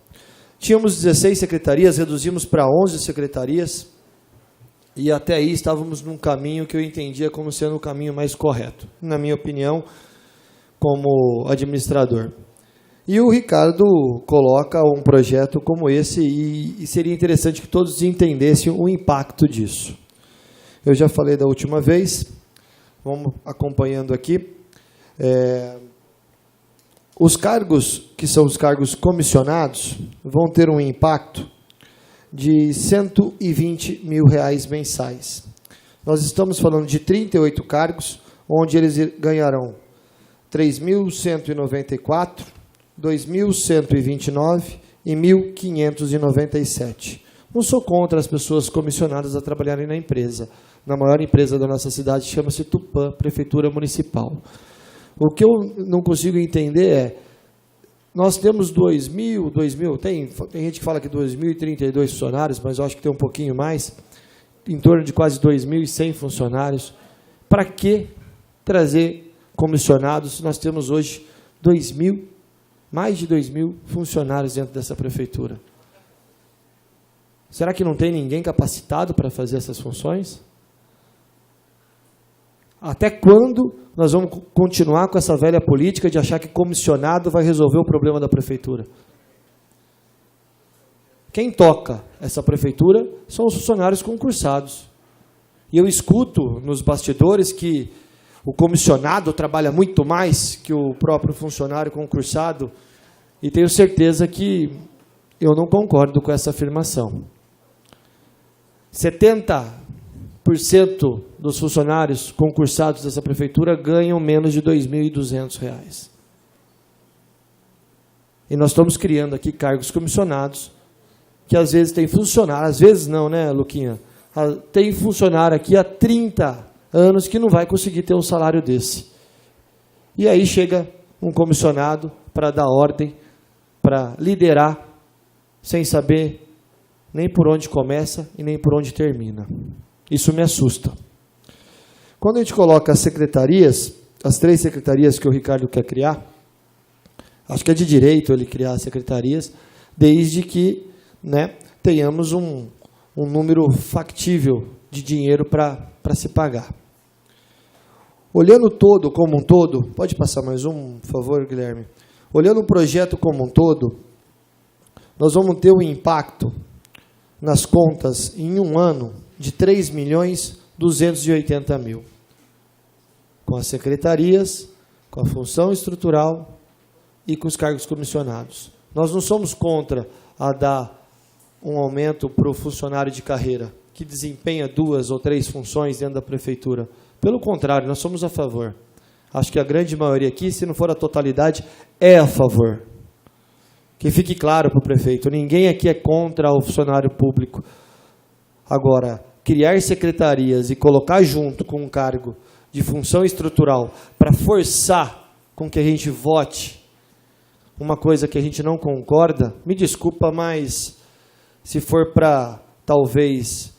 Tínhamos 16 secretarias, reduzimos para 11 secretarias, e até aí estávamos num caminho que eu entendia como sendo o caminho mais correto, na minha opinião, como administrador. E o Ricardo coloca um projeto como esse, e seria interessante que todos entendessem o impacto disso. Eu já falei da última vez, vamos acompanhando aqui. Os cargos, que são os cargos comissionados, vão ter um impacto de R$120 mil mensais. Nós estamos falando de 38 cargos, onde eles ganharão 3.194, 2.129 e 1.597. Não sou contra as pessoas comissionadas a trabalharem na empresa. Na maior empresa da nossa cidade, chama-se Tupã, Prefeitura Municipal. O que eu não consigo entender é, nós temos 2.000, tem gente que fala que 2.032 funcionários, mas eu acho que tem um pouquinho mais, em torno de quase 2.100 funcionários. Para que trazer comissionados? Nós temos hoje mais de 2.000 funcionários dentro dessa prefeitura. Será que não tem ninguém capacitado para fazer essas funções? Até quando nós vamos continuar com essa velha política de achar que comissionado vai resolver o problema da prefeitura? Quem toca essa prefeitura são os funcionários concursados. E eu escuto nos bastidores que o comissionado trabalha muito mais que o próprio funcionário concursado, e tenho certeza que eu não concordo com essa afirmação. 70% dos funcionários concursados dessa prefeitura ganham menos de R$ 2.200. E nós estamos criando aqui cargos comissionados, que às vezes tem funcionário, às vezes não, né, Luquinha? Tem funcionário aqui há 30 anos que não vai conseguir ter um salário desse. E aí chega um comissionado para dar ordem, para liderar, sem saber nem por onde começa e nem por onde termina. Isso me assusta. Quando a gente coloca as secretarias, as 3 secretarias que o Ricardo quer criar, acho que é de direito ele criar as secretarias, desde que, né, tenhamos um número factível de dinheiro para se pagar. Olhando todo, como um todo, pode passar mais um, por favor, Guilherme? Olhando o projeto como um todo, nós vamos ter um impacto nas contas em um ano de 3.280.000, com as secretarias, com a função estrutural e com os cargos comissionados. Nós não somos contra a dar um aumento para o funcionário de carreira, que desempenha 2 ou 3 funções dentro da prefeitura. Pelo contrário, nós somos a favor. Acho que a grande maioria aqui, se não for a totalidade, é a favor. Que fique claro para o prefeito, ninguém aqui é contra o funcionário público. Agora, criar secretarias e colocar junto com um cargo de função estrutural para forçar com que a gente vote uma coisa que a gente não concorda, me desculpa, mas se for para, talvez,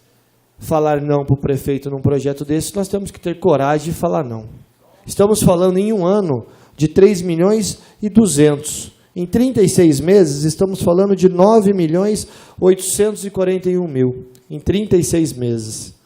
falar não para o prefeito num projeto desse, nós temos que ter coragem de falar não. Estamos falando em um ano de 3.200.000. Em 36 meses, estamos falando de 9.841.000. Em 36 meses.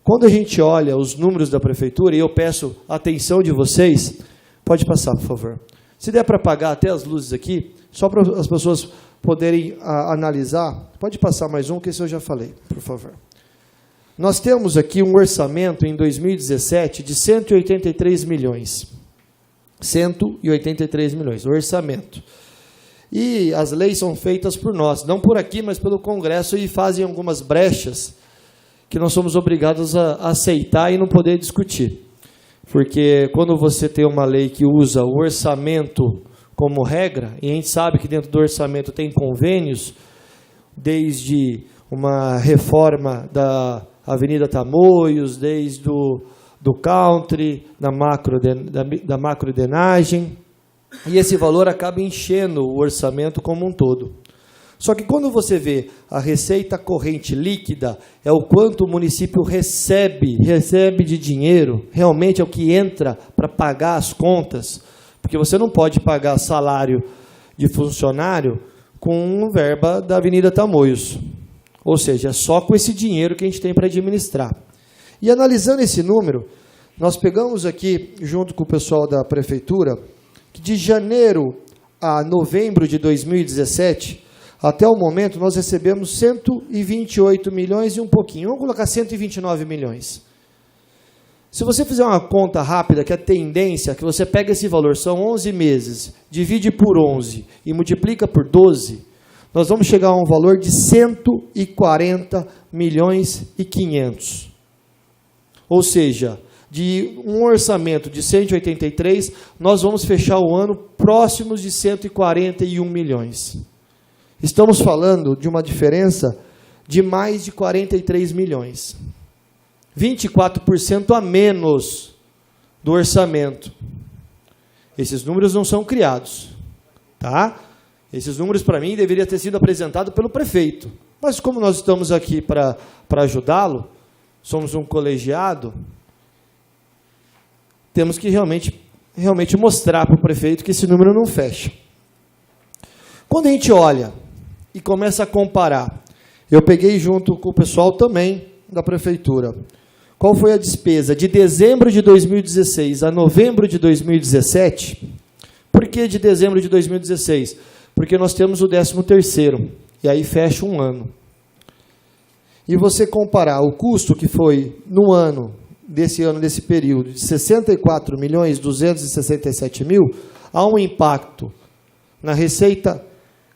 Quando a gente olha os números da prefeitura, e eu peço a atenção de vocês, pode passar, por favor. Se der para apagar até as luzes aqui, só para as pessoas poderem analisar. Pode passar mais um, que esse eu já falei, por favor. Nós temos aqui um orçamento em 2017 de 183 milhões. 183 milhões, o orçamento. E as leis são feitas por nós, não por aqui, mas pelo Congresso, e fazem algumas brechas que nós somos obrigados a aceitar e não poder discutir. Porque quando você tem uma lei que usa o orçamento como regra, e a gente sabe que dentro do orçamento tem convênios, desde uma reforma da Avenida Tamoios, desde do country, da macrodenagem, e esse valor acaba enchendo o orçamento como um todo. Só que quando você vê a receita corrente líquida, é o quanto o município recebe de dinheiro, realmente é o que entra para pagar as contas, porque você não pode pagar salário de funcionário com verba da Avenida Tamoios. Ou seja, é só com esse dinheiro que a gente tem para administrar. E analisando esse número, nós pegamos aqui, junto com o pessoal da Prefeitura, que de janeiro a novembro de 2017, até o momento, nós recebemos 128 milhões e um pouquinho. Vamos colocar 129 milhões. Se você fizer uma conta rápida, que a tendência é que você pega esse valor, são 11 meses, divide por 11 e multiplica por 12, nós vamos chegar a um valor de 140 milhões e 500. Ou seja, de um orçamento de 183, nós vamos fechar o ano próximos de 141 milhões. Estamos falando de uma diferença de mais de 43 milhões. 24% a menos do orçamento. Esses números não são criados, tá? Esses números, para mim, deveriam ter sido apresentados pelo prefeito. Mas como nós estamos aqui para ajudá-lo, somos um colegiado, temos que realmente mostrar para o prefeito que esse número não fecha. Quando a gente olha e começa a comparar, eu peguei junto com o pessoal também da prefeitura, qual foi a despesa de dezembro de 2016 a novembro de 2017? Por que de dezembro de 2016? Porque nós temos o 13º, e aí fecha um ano. E você comparar o custo que foi no ano, desse período, de 64.267.000, há um impacto na receita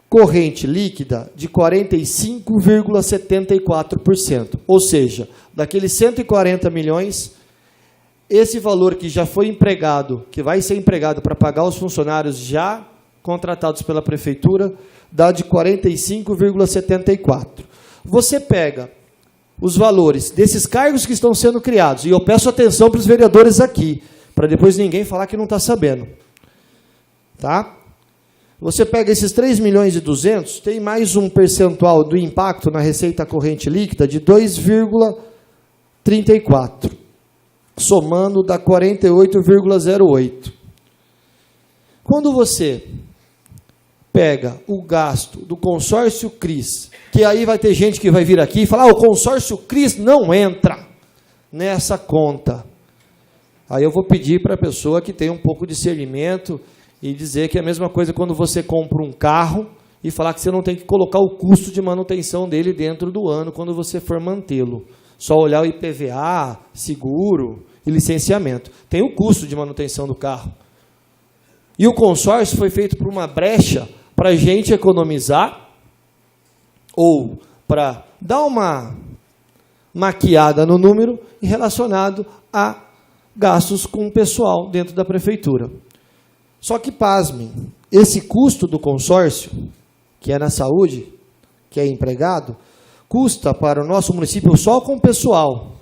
corrente líquida de 45,74%. Ou seja, daqueles 140 milhões, esse valor que já foi empregado, que vai ser empregado para pagar os funcionários já contratados pela prefeitura, dá de 45,74%. Você pega os valores desses cargos que estão sendo criados, e eu peço atenção para os vereadores aqui, para depois ninguém falar que não está sabendo. Tá? Você pega esses 3.200.000, tem mais um percentual do impacto na receita corrente líquida de 2,34%, somando dá 48,08%. Quando você pega o gasto do consórcio CRIS, que aí vai ter gente que vai vir aqui e falar, o consórcio CRIS não entra nessa conta. Aí eu vou pedir para a pessoa que tem um pouco de discernimento e dizer que é a mesma coisa quando você compra um carro e falar que você não tem que colocar o custo de manutenção dele dentro do ano quando você for mantê-lo. Só olhar o IPVA, seguro e licenciamento. Tem o custo de manutenção do carro. E o consórcio foi feito por uma brecha para a gente economizar ou para dar uma maquiada no número e relacionado a gastos com o pessoal dentro da prefeitura. Só que, pasmem, esse custo do consórcio, que é na saúde, que é empregado, custa para o nosso município só com o pessoal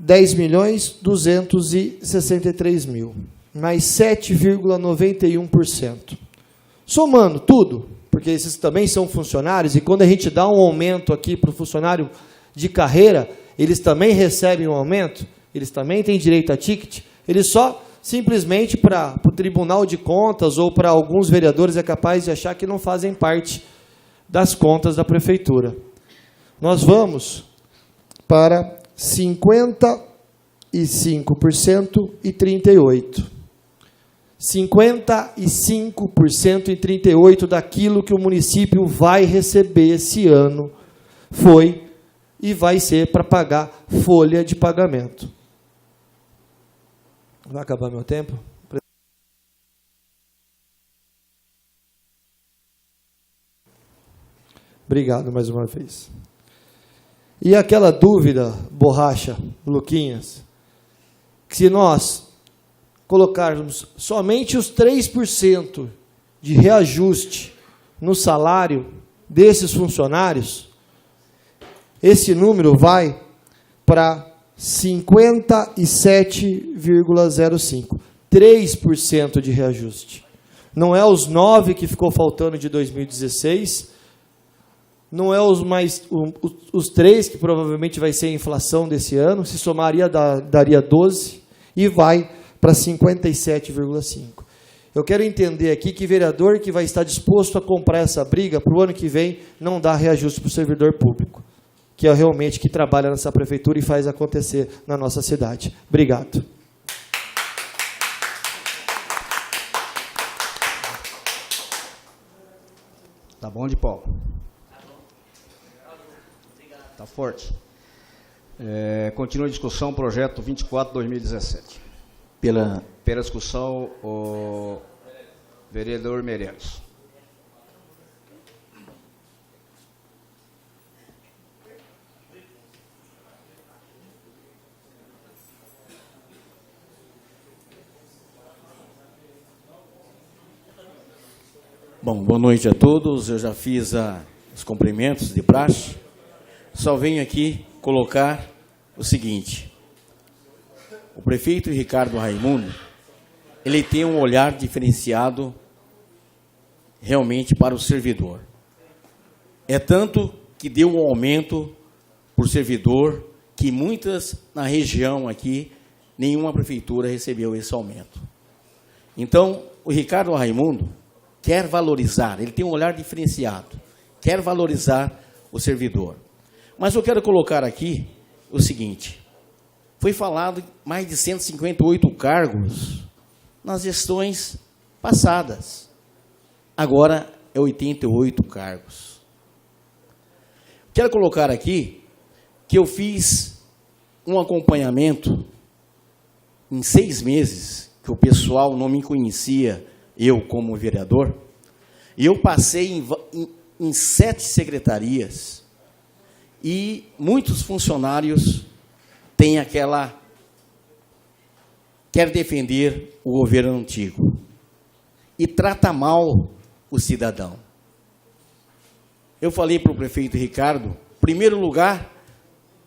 10.263.000, mais 7,91%. Somando tudo, porque esses também são funcionários, e quando a gente dá um aumento aqui para o funcionário de carreira, eles também recebem um aumento, eles também têm direito a ticket, eles só simplesmente para o Tribunal de Contas ou para alguns vereadores é capaz de achar que não fazem parte das contas da prefeitura. Nós vamos para 55% e 38%. 55% em 38% daquilo que o município vai receber esse ano foi e vai ser para pagar folha de pagamento. Vai acabar meu tempo? Obrigado mais uma vez. E aquela dúvida, Borracha, Luquinhas, que se nós colocarmos somente os 3% de reajuste no salário desses funcionários, esse número vai para 57,05%. 3% de reajuste. Não é os 9% que ficou faltando de 2016, não é os 3%, que provavelmente vai ser a inflação desse ano, se somaria daria 12%, e vai para 57,5%. Eu quero entender aqui que vereador que vai estar disposto a comprar essa briga para o ano que vem não dá reajuste para o servidor público, que é realmente que trabalha nessa prefeitura e faz acontecer na nossa cidade. Obrigado. Tá bom de pau. Tá forte. Continua a discussão, projeto 24/2017. Pela discussão, o vereador Meireles. Bom, boa noite a todos. Eu já fiz os cumprimentos de praxe. Só venho aqui colocar o seguinte. O prefeito Ricardo Raimundo, ele tem um olhar diferenciado realmente para o servidor. É tanto que deu um aumento por servidor que muitas na região aqui, nenhuma prefeitura recebeu esse aumento. Então, o Ricardo Raimundo quer valorizar, ele tem um olhar diferenciado, quer valorizar o servidor. Mas eu quero colocar aqui o seguinte, foi falado mais de 158 cargos nas gestões passadas, agora é 88 cargos. Quero colocar aqui que eu fiz um acompanhamento em 6 meses, que o pessoal não me conhecia, eu como vereador, e eu passei em 7 secretarias, e muitos funcionários têm quer defender o governo antigo, e trata mal o cidadão. Eu falei para o prefeito Ricardo, em primeiro lugar,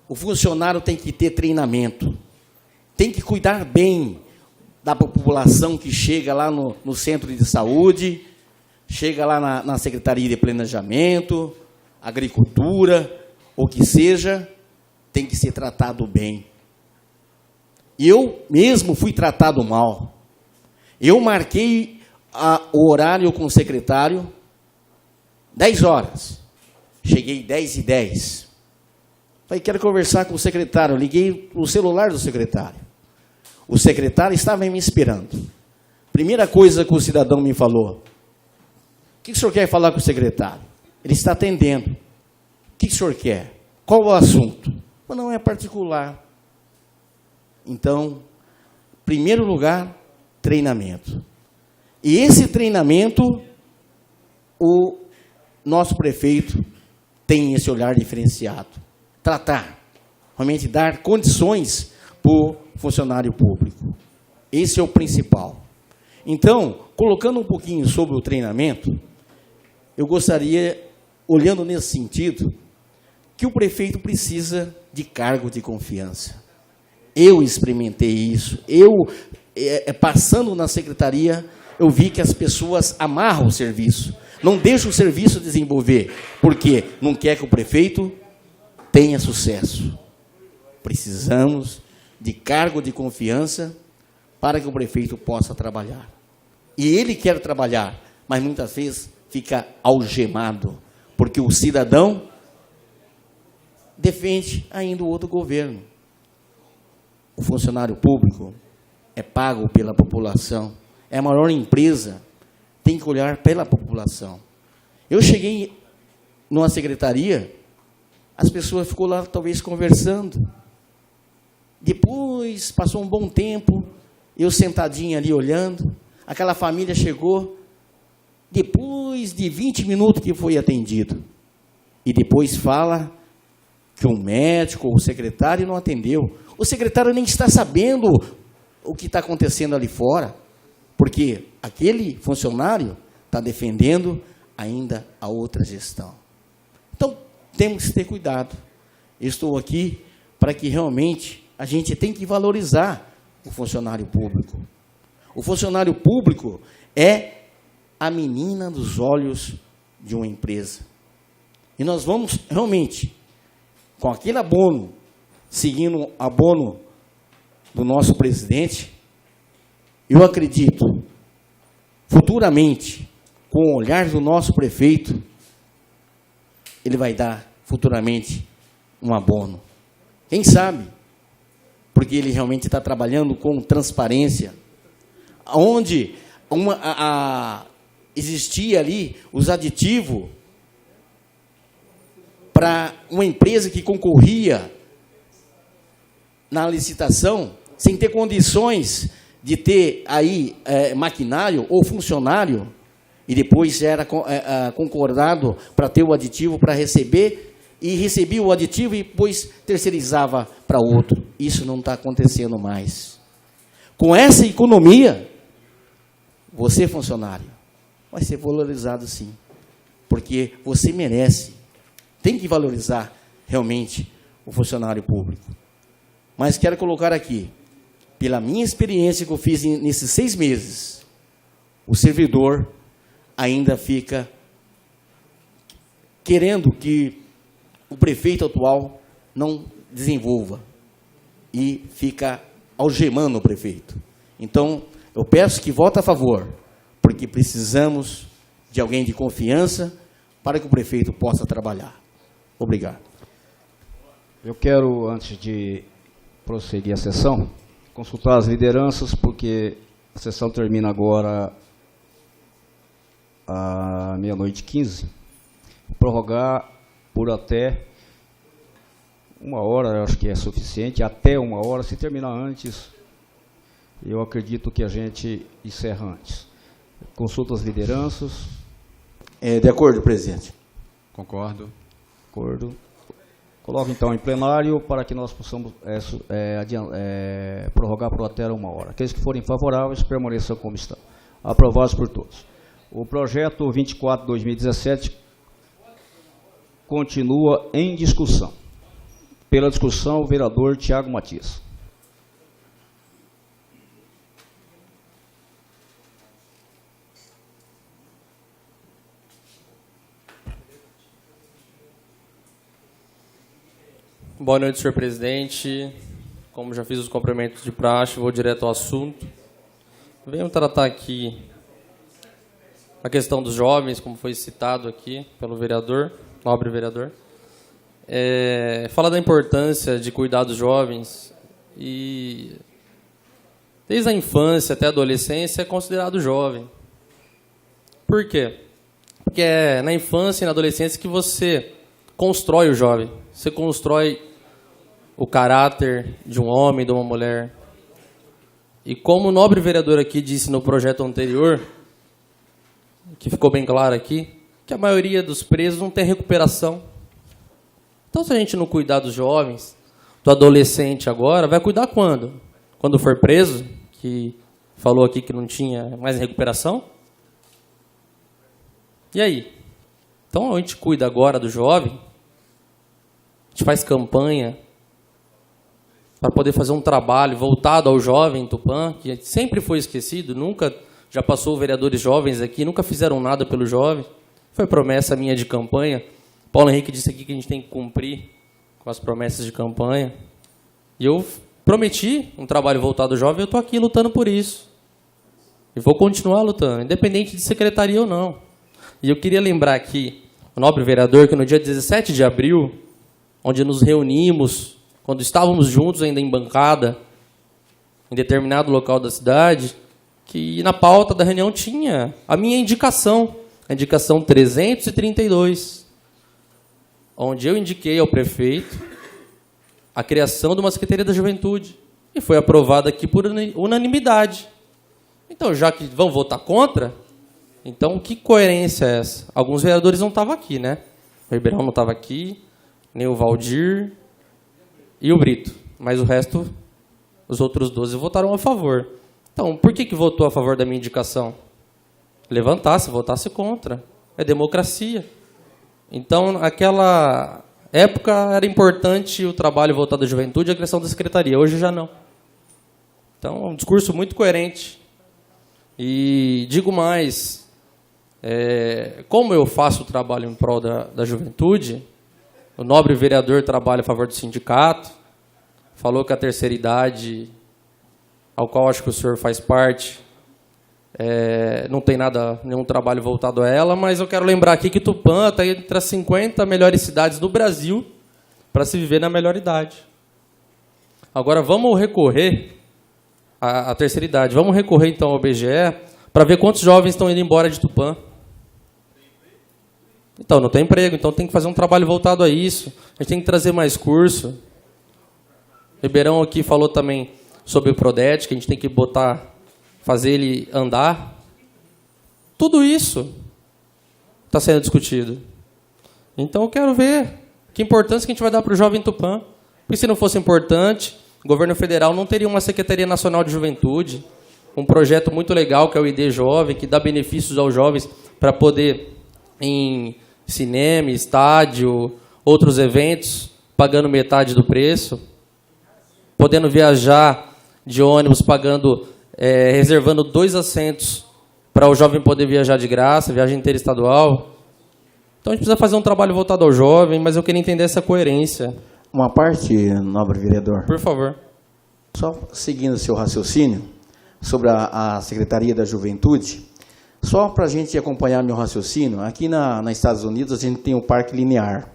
o funcionário tem que ter treinamento, tem que cuidar bem da população que chega lá no centro de saúde, chega lá na Secretaria de Planejamento, Agricultura, ou que seja, tem que ser tratado bem. E eu mesmo fui tratado mal. Eu marquei o horário com o secretário, 10 horas. Cheguei 10h10. Falei, quero conversar com o secretário. Eu liguei o celular do secretário. O secretário estava me esperando. Primeira coisa que o cidadão me falou, o que o senhor quer falar com o secretário? Ele está atendendo. O que o senhor quer? Qual o assunto? Não é particular. Então, em primeiro lugar, treinamento. E esse treinamento, o nosso prefeito tem esse olhar diferenciado. Tratar, realmente dar condições para o funcionário público. Esse é o principal. Então, colocando um pouquinho sobre o treinamento, eu gostaria, olhando nesse sentido, que o prefeito precisa de cargo de confiança. Eu experimentei isso. Passando na secretaria, eu vi que as pessoas amarram o serviço, não deixam o serviço desenvolver, porque não quer que o prefeito tenha sucesso. Precisamos de cargo de confiança para que o prefeito possa trabalhar. E ele quer trabalhar, mas muitas vezes fica algemado, porque o cidadão defende ainda o outro governo. O funcionário público é pago pela população, é a maior empresa, tem que olhar pela população. Eu cheguei numa secretaria, as pessoas ficou lá talvez conversando. Depois, passou um bom tempo, eu sentadinho ali olhando, aquela família chegou, depois de 20 minutos que foi atendido. E depois fala que o médico ou o secretário não atendeu. O secretário nem está sabendo o que está acontecendo ali fora, porque aquele funcionário está defendendo ainda a outra gestão. Então, temos que ter cuidado. Eu estou aqui para que realmente a gente tem que valorizar o funcionário público. O funcionário público é a menina dos olhos de uma empresa. E nós vamos realmente, com aquele abono, seguindo o abono do nosso presidente, eu acredito, futuramente, com o olhar do nosso prefeito, ele vai dar futuramente um abono. Quem sabe? Porque ele realmente está trabalhando com transparência, onde existia ali os aditivos para uma empresa que concorria na licitação, sem ter condições de ter aí maquinário ou funcionário, e depois era concordado para ter o aditivo para receber, e recebia o aditivo e depois terceirizava para outro. Isso não está acontecendo mais. Com essa economia, você, funcionário, vai ser valorizado sim, porque você merece. Tem que valorizar realmente o funcionário público. Mas quero colocar aqui, pela minha experiência que eu fiz nesses 6 meses, o servidor ainda fica querendo que o prefeito atual não desenvolva e fica algemando o prefeito. Então, eu peço que vote a favor, porque precisamos de alguém de confiança para que o prefeito possa trabalhar. Obrigado. Eu quero, antes de prosseguir a sessão, consultar as lideranças, porque a sessão termina agora à 00h15, prorrogar por até 1 hora, eu acho que é suficiente, até 1 hora. Se terminar antes, eu acredito que a gente encerra antes. Consulta as lideranças. De acordo, presidente. Concordo. Acordo. Coloco então em plenário para que nós possamos prorrogar por até 1 hora. Aqueles que forem favoráveis permaneçam como estão. Aprovados por todos. O projeto 24/2017 continua em discussão. Pela discussão, o vereador Tiago Matias. Boa noite, senhor presidente. Como já fiz os cumprimentos de praxe, vou direto ao assunto. Venho tratar aqui a questão dos jovens, como foi citado aqui pelo vereador, nobre vereador. Fala da importância de cuidar dos jovens e desde a infância até a adolescência é considerado jovem. Por quê? Porque é na infância e na adolescência que você constrói o jovem. Você constrói o caráter de um homem, de uma mulher. E como o nobre vereador aqui disse no projeto anterior, que ficou bem claro aqui, que a maioria dos presos não tem recuperação. Então, se a gente não cuidar dos jovens, do adolescente agora, vai cuidar quando? Quando for preso, que falou aqui que não tinha mais recuperação? E aí? Então, a gente cuida agora do jovem, a gente faz campanha para poder fazer um trabalho voltado ao jovem em Tupã, que sempre foi esquecido, nunca já passou vereadores jovens aqui, nunca fizeram nada pelo jovem. Foi promessa minha de campanha. Paulo Henrique disse aqui que a gente tem que cumprir com as promessas de campanha. E eu prometi um trabalho voltado ao jovem, eu estou aqui lutando por isso. E vou continuar lutando, independente de secretaria ou não. E eu queria lembrar aqui, o nobre vereador, que no dia 17 de abril, onde nos reunimos, quando estávamos juntos ainda em bancada, em determinado local da cidade, que na pauta da reunião tinha a minha indicação, a indicação 332, onde eu indiquei ao prefeito a criação de uma Secretaria da Juventude, e foi aprovada aqui por unanimidade. Então, já que vão votar contra, então que coerência é essa? Alguns vereadores não estavam aqui, né? O Ribeirão não estava aqui, nem o Valdir e o Brito, mas o resto, os outros 12 votaram a favor. Então, por que votou a favor da minha indicação? Levantasse, votasse contra. É democracia. Então, naquela época, era importante o trabalho voltado à juventude e a criação da secretaria. Hoje já não. Então, é um discurso muito coerente. E digo mais, como eu faço o trabalho em prol da juventude, o nobre vereador trabalha a favor do sindicato, falou que a terceira idade, ao qual acho que o senhor faz parte, não tem nenhum trabalho voltado a ela, mas eu quero lembrar aqui que Tupã está entre as 50 melhores cidades do Brasil para se viver na melhor idade. Agora vamos recorrer à terceira idade, vamos recorrer então ao IBGE para ver quantos jovens estão indo embora de Tupã. Então, não tem emprego, então tem que fazer um trabalho voltado a isso. A gente tem que trazer mais curso. O Ribeirão aqui falou também sobre o Prodete, que a gente tem que fazer ele andar. Tudo isso está sendo discutido. Então, eu quero ver que importância que a gente vai dar para o jovem Tupã. Porque se não fosse importante, o governo federal não teria uma Secretaria Nacional de Juventude, um projeto muito legal que é o ID Jovem, que dá benefícios aos jovens para poder em cinema, estádio, outros eventos, pagando metade do preço, podendo viajar de ônibus, reservando 2 assentos para o jovem poder viajar de graça, viagem interestadual. Então a gente precisa fazer um trabalho voltado ao jovem, mas eu queria entender essa coerência. Uma parte, nobre vereador. Por favor. Só seguindo o seu raciocínio sobre a Secretaria da Juventude, só para a gente acompanhar meu raciocínio, aqui nos Estados Unidos a gente tem o Parque Linear.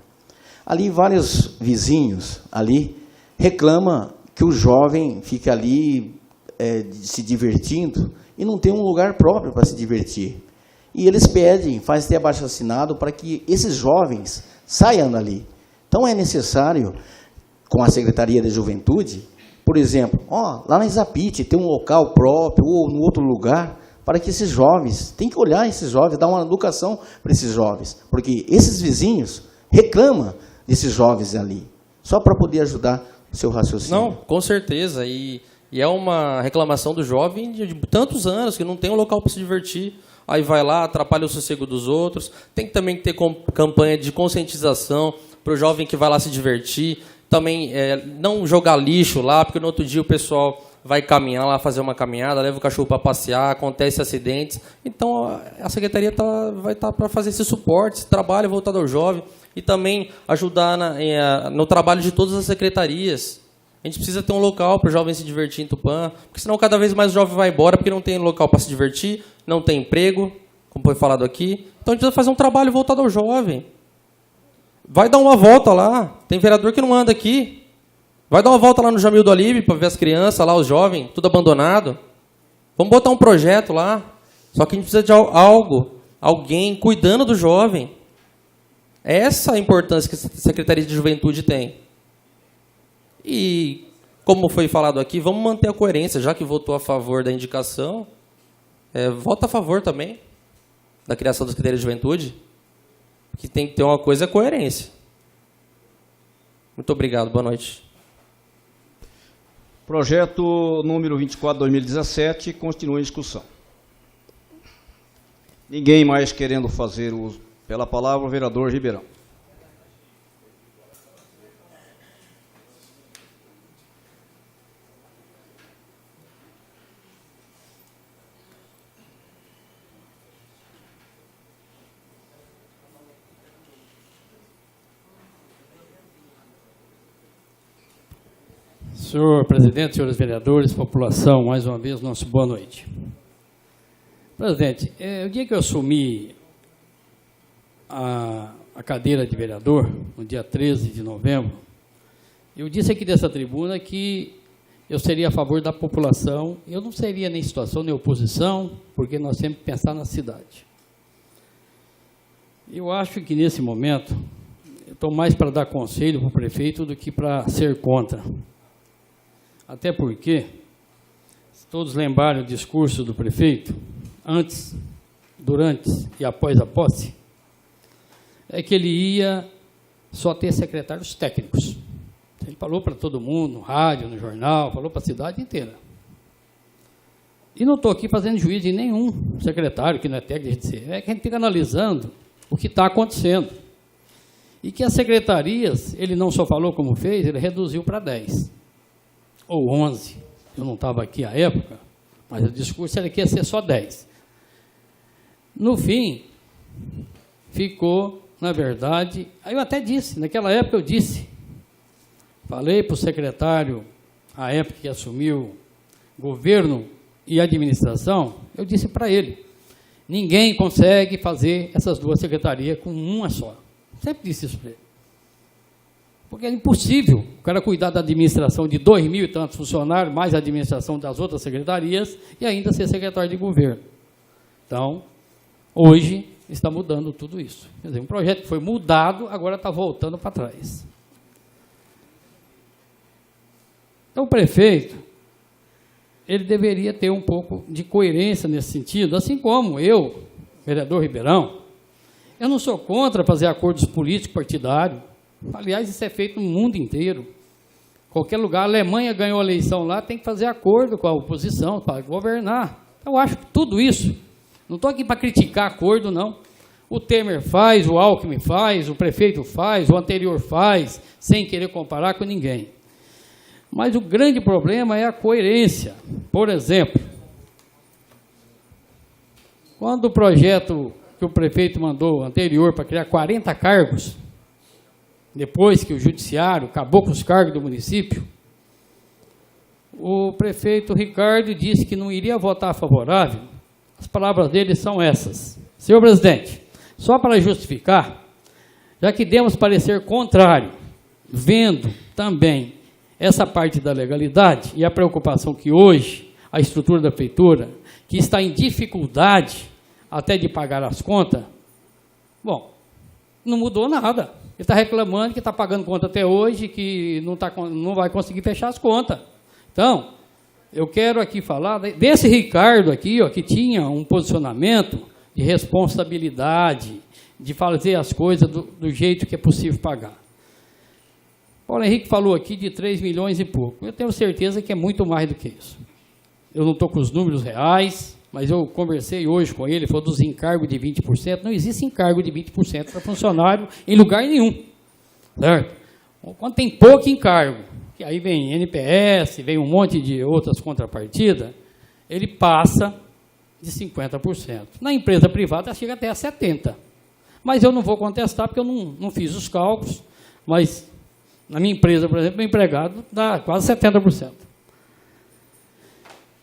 Ali vários vizinhos ali reclamam que o jovem fica ali se divertindo e não tem um lugar próprio para se divertir. E eles pedem, fazem até abaixo-assinado para que esses jovens saiam dali. Então é necessário, com a Secretaria da Juventude, por exemplo, lá na Isapite tem um local próprio ou no outro lugar, para que esses jovens, tem que olhar esses jovens, dar uma educação para esses jovens, porque esses vizinhos reclamam desses jovens ali, só para poder ajudar o seu raciocínio. Não, com certeza, e é uma reclamação do jovem de tantos anos, que não tem um local para se divertir, aí vai lá, atrapalha o sossego dos outros, tem que também ter campanha de conscientização para o jovem que vai lá se divertir, também não jogar lixo lá, porque no outro dia o pessoal vai caminhar lá, fazer uma caminhada, leva o cachorro para passear, acontece acidentes. Então, a Secretaria vai estar para fazer esse suporte, esse trabalho voltado ao jovem e também ajudar no trabalho de todas as secretarias. A gente precisa ter um local para o jovem se divertir em Tupã, porque senão cada vez mais o jovem vai embora, porque não tem local para se divertir, não tem emprego, como foi falado aqui. Então, a gente precisa fazer um trabalho voltado ao jovem. Vai dar uma volta lá. Tem vereador que não anda aqui. Vai dar uma volta lá no Jamil do Alibe para ver as crianças lá, os jovens, tudo abandonado. Vamos botar um projeto lá. Só que a gente precisa de alguém cuidando do jovem. Essa é a importância que a Secretaria de Juventude tem. E, como foi falado aqui, vamos manter a coerência. Já que votou a favor da indicação, vota a favor também da criação da Secretaria de Juventude. Que tem que ter uma coisa, coerência. Muito obrigado, boa noite. Projeto número 24/2017 continua em discussão. Ninguém mais querendo fazer uso pela palavra, o vereador Ribeirão. Senhor presidente, senhores vereadores, população, mais uma vez, nosso boa noite. Presidente, o dia que eu assumi a cadeira de vereador, no dia 13 de novembro, eu disse aqui dessa tribuna que eu seria a favor da população, eu não seria nem situação nem oposição, porque nós temos que pensar na cidade. Eu acho que nesse momento, eu estou mais para dar conselho para o prefeito do que para ser contra. Até porque, se todos lembrarem o discurso do prefeito, antes, durante e após a posse, é que ele ia só ter secretários técnicos. Ele falou para todo mundo, no rádio, no jornal, falou para a cidade inteira. E não estou aqui fazendo juízo de nenhum secretário, que não é técnico, é que a gente fica analisando o que está acontecendo. E que as secretarias, ele não só falou como fez, ele reduziu para 10, ou 11. Eu não estava aqui à época, mas o discurso era que ia ser só 10. No fim, ficou, na verdade, aí eu até disse, naquela época eu disse, falei para o secretário, à época que assumiu governo e administração, eu disse para ele, ninguém consegue fazer essas duas secretarias com uma só. Sempre disse isso para ele. Porque é impossível o cara cuidar da administração de 2.000 e tantos funcionários, mais a administração das outras secretarias, e ainda ser secretário de governo. Então, hoje está mudando tudo isso. Quer dizer, um projeto que foi mudado, agora está voltando para trás. Então, o prefeito, ele deveria ter um pouco de coerência nesse sentido, assim como eu, vereador Ribeirão, eu não sou contra fazer acordos políticos partidários. Aliás, isso é feito no mundo inteiro. Qualquer lugar, a Alemanha ganhou a eleição lá, tem que fazer acordo com a oposição para governar. Eu acho que tudo isso, não estou aqui para criticar acordo, não. O Temer faz, o Alckmin faz, o prefeito faz, o anterior faz, sem querer comparar com ninguém. Mas o grande problema é a coerência. Por exemplo, quando o projeto que o prefeito mandou anterior para criar 40 cargos, depois que o judiciário acabou com os cargos do município, o prefeito Ricardo disse que não iria votar favorável. As palavras dele são essas. Senhor presidente, só para justificar, já que demos parecer contrário, vendo também essa parte da legalidade e a preocupação que hoje a estrutura da prefeitura, que está em dificuldade até de pagar as contas, bom, não mudou nada. Ele está reclamando que está pagando conta até hoje, que não vai conseguir fechar as contas. Então, eu quero aqui falar desse Ricardo aqui, ó, que tinha um posicionamento de responsabilidade, de fazer as coisas do jeito que é possível pagar. Paulo Henrique falou aqui de 3 milhões e pouco. Eu tenho certeza que é muito mais do que isso. Eu não estou com os números reais, mas eu conversei hoje com ele, falou dos encargos de 20%. Não existe encargo de 20% para funcionário em lugar nenhum. Certo? Quando tem pouco encargo, que aí vem NPS, vem um monte de outras contrapartidas, ele passa de 50%. Na empresa privada chega até a 70%. Mas eu não vou contestar porque eu não fiz os cálculos, mas na minha empresa, por exemplo, o empregado dá quase 70%.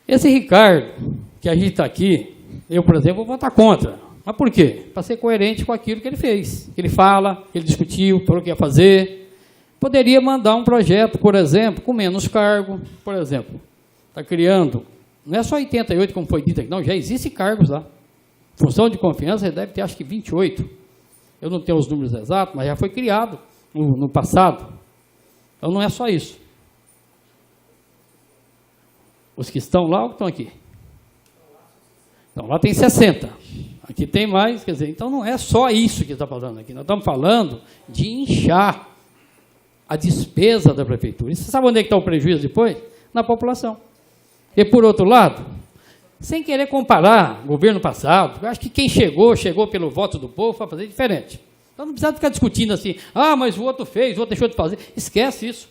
Esse Ricardo, que a gente está aqui, eu, por exemplo, vou votar contra. Mas por quê? Para ser coerente com aquilo que ele fez. Que ele fala, que ele discutiu, falou que ia fazer. Poderia mandar um projeto, por exemplo, com menos cargo. Por exemplo, está criando, não é só 88, como foi dito aqui, não, já existem cargos lá. Função de confiança deve ter, acho que 28. Eu não tenho os números exatos, mas já foi criado no passado. Então, não é só isso. Os que estão lá ou que estão aqui? Então, lá tem 60. Aqui tem mais, quer dizer, então não é só isso que está falando aqui. Nós estamos falando de inchar a despesa da prefeitura. E você sabe onde é que está o prejuízo depois? Na população. E, por outro lado, sem querer comparar governo passado, eu acho que quem chegou pelo voto do povo para fazer diferente. Então não precisa ficar discutindo assim, mas o outro fez, o outro deixou de fazer. Esquece isso.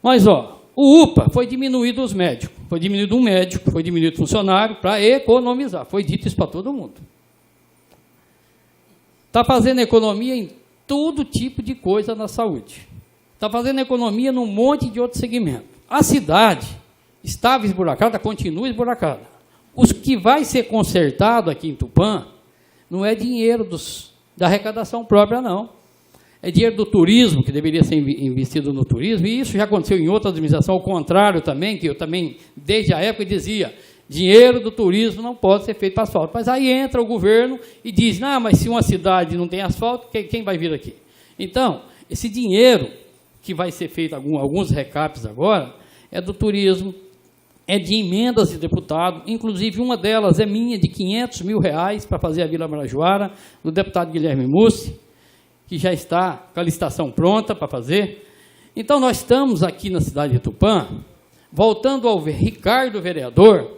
Mas, ó, o UPA foi diminuído os médicos, foi diminuído um médico, foi diminuído funcionário para economizar. Foi dito isso para todo mundo. Está fazendo economia em todo tipo de coisa na saúde. Está fazendo economia num monte de outro segmento. A cidade estava esburacada, continua esburacada. Os que vai ser consertado aqui em Tupã não é dinheiro da arrecadação própria, não. é dinheiro do turismo, que deveria ser investido no turismo, e isso já aconteceu em outra administração, ao contrário também, que eu também, desde a época, dizia, dinheiro do turismo não pode ser feito para asfalto. Mas aí entra o governo e diz, não, mas se uma cidade não tem asfalto, quem vai vir aqui? Então, esse dinheiro que vai ser feito, alguns recaps agora, é do turismo, é de emendas de deputado, inclusive uma delas é minha, de R$500 mil para fazer a Vila Marajoara, do deputado Guilherme Mussi, que já está com a licitação pronta para fazer. Então, nós estamos aqui na cidade de Tupã, voltando ao Ricardo, vereador,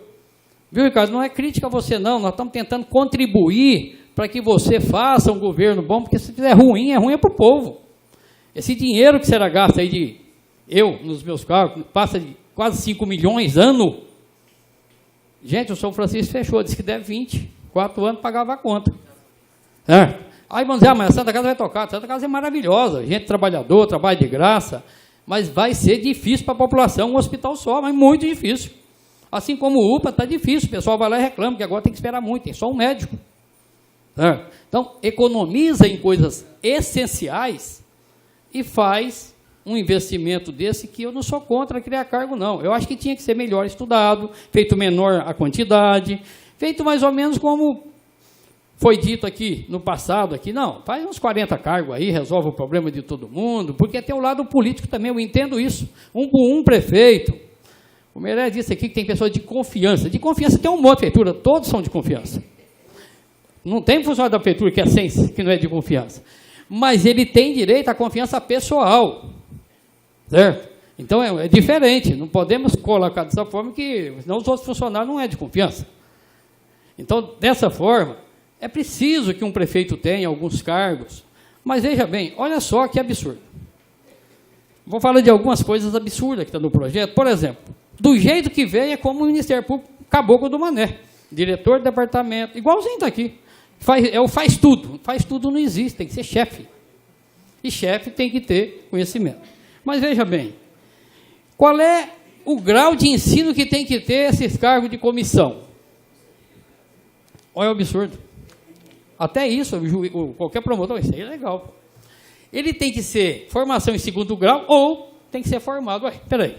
viu, Ricardo, não é crítica a você não, nós estamos tentando contribuir para que você faça um governo bom, porque se fizer ruim, é para o povo. Esse dinheiro que será gasto aí nos meus carros, passa de quase 5 milhões ano. Gente, o São Francisco fechou, disse que deve 20, 4 anos pagava a conta. Aí vamos dizer, mas a Santa Casa vai tocar, a Santa Casa é maravilhosa, gente trabalhador, trabalho de graça, mas vai ser difícil para a população um hospital só, mas muito difícil. Assim como o UPA está difícil, o pessoal vai lá e reclama, que agora tem que esperar muito, tem só um médico. Então, economiza em coisas essenciais e faz um investimento desse, que eu não sou contra criar cargo, não. Eu acho que tinha que ser melhor estudado, feito menor a quantidade, feito mais ou menos como foi dito aqui no passado, não, faz uns 40 cargos aí, resolve o problema de todo mundo, porque tem o lado político também, eu entendo isso. Um prefeito, o Meirelles disse aqui que tem pessoas de confiança tem um monte de prefeitura, todos são de confiança. Não tem funcionário da prefeitura que não é de confiança, mas ele tem direito à confiança pessoal, certo? Então é diferente, não podemos colocar dessa forma, que senão os outros funcionários não é de confiança. Então, dessa forma, é preciso que um prefeito tenha alguns cargos, mas veja bem, olha só que absurdo. Vou falar de algumas coisas absurdas que estão no projeto. Por exemplo, do jeito que veio é como o Ministério Público Caboclo do Mané, diretor de departamento, igualzinho está aqui. Faz tudo não existe, tem que ser chefe. E chefe tem que ter conhecimento. Mas veja bem, qual é o grau de ensino que tem que ter esses cargos de comissão? Olha o absurdo. Até isso, qualquer promotor, isso aí é legal. Ele tem que ser formação em 2º grau ou tem que ser formado. Peraí.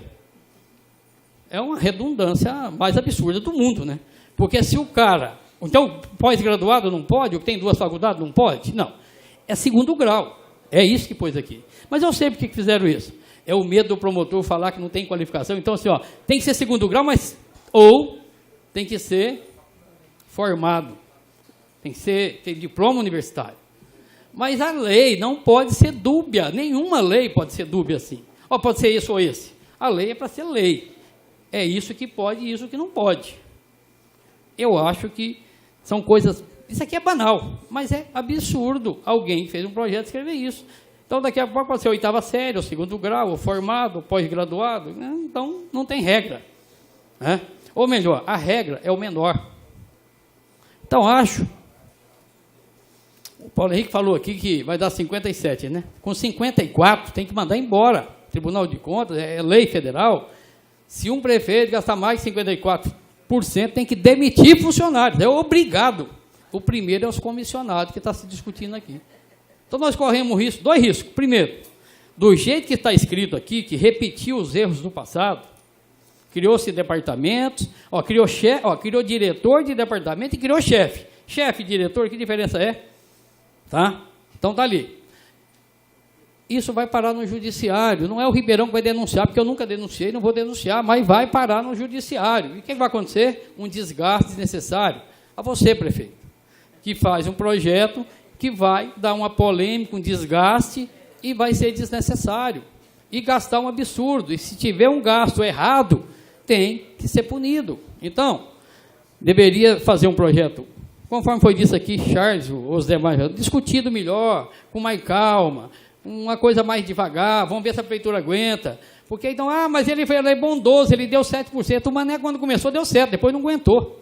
É uma redundância mais absurda do mundo, né? Porque se o cara... Então, pós-graduado não pode? O que tem 2 faculdades não pode? Não. É 2º grau. É isso que pôs aqui. Mas eu sei por que fizeram isso. É o medo do promotor falar que não tem qualificação. Então, assim, tem que ser 2º grau, mas... Ou tem que ser formado. Tem que ter diploma universitário. Mas a lei não pode ser dúbia. Nenhuma lei pode ser dúbia assim. Pode ser esse ou esse. A lei é para ser lei. É isso que pode e isso que não pode. Eu acho que são coisas... Isso aqui é banal, mas é absurdo alguém que fez um projeto escrever isso. Então, daqui a pouco pode ser 8ª série, ou 2º grau, ou formado, ou pós-graduado. Então, não tem regra. Ou melhor, a regra é o menor. Então, acho... O Paulo Henrique falou aqui que vai dar 57, né? Com 54, tem que mandar embora. Tribunal de Contas, é lei federal. Se um prefeito gastar mais de 54%, tem que demitir funcionários. É obrigado. O primeiro é os comissionados, que está se discutindo aqui. Então, nós corremos risco, 2 riscos. Primeiro, do jeito que está escrito aqui, que repetiu os erros do passado, criou-se departamentos, criou diretor de departamento e criou chefe. Chefe e diretor, que diferença é? Tá? Então, está ali. Isso vai parar no judiciário. Não é o Ribeirão que vai denunciar, porque eu nunca denunciei, não vou denunciar, mas vai parar no judiciário. E o que vai acontecer? Um desgaste desnecessário. A você, prefeito, que faz um projeto que vai dar uma polêmica, um desgaste, e vai ser desnecessário. E gastar um absurdo. E se tiver um gasto errado, tem que ser punido. Então, deveria fazer um projeto, conforme foi dito aqui, Charles, os demais, discutido melhor, com mais calma, uma coisa mais devagar, vamos ver se a prefeitura aguenta. Porque então, mas ele foi bondoso, ele deu 7%. O Mané, quando começou, deu 7%, depois não aguentou.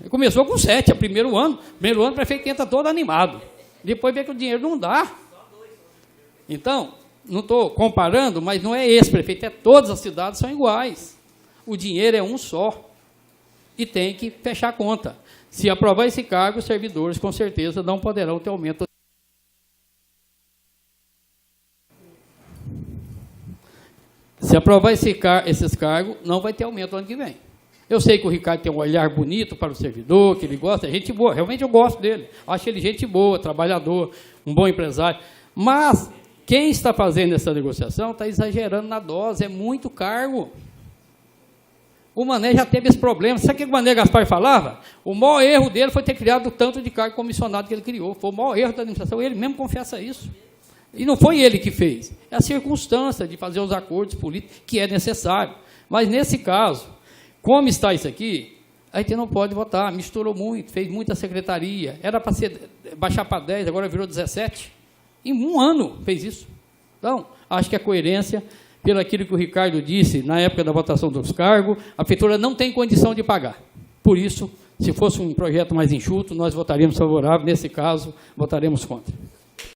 Ele começou com 7%, primeiro ano o prefeito entra todo animado. Depois vê que o dinheiro não dá. Então, não estou comparando, mas não é esse prefeito, todas as cidades são iguais. O dinheiro é um só. E tem que fechar a conta. Se aprovar esse cargo, os servidores, com certeza, não poderão ter aumento. Se aprovar esses cargos, não vai ter aumento no ano que vem. Eu sei que o Ricardo tem um olhar bonito para o servidor, que ele gosta, é gente boa, realmente eu gosto dele. Acho ele gente boa, trabalhador, um bom empresário. Mas quem está fazendo essa negociação está exagerando na dose, é muito cargo. O Mané já teve esse problema. Sabe o que o Mané Gaspar falava? O maior erro dele foi ter criado o tanto de cargo comissionado que ele criou. Foi o maior erro da administração, ele mesmo confessa isso. E não foi ele que fez, é a circunstância de fazer os acordos políticos que é necessário. Mas, nesse caso, como está isso aqui, a gente não pode votar, misturou muito, fez muita secretaria, era para baixar para 10, agora virou 17. Em um ano fez isso. Então, acho que a coerência, pelo aquilo que o Ricardo disse na época da votação dos cargos, a prefeitura não tem condição de pagar. Por isso, se fosse um projeto mais enxuto, nós votaríamos favorável, nesse caso, votaremos contra.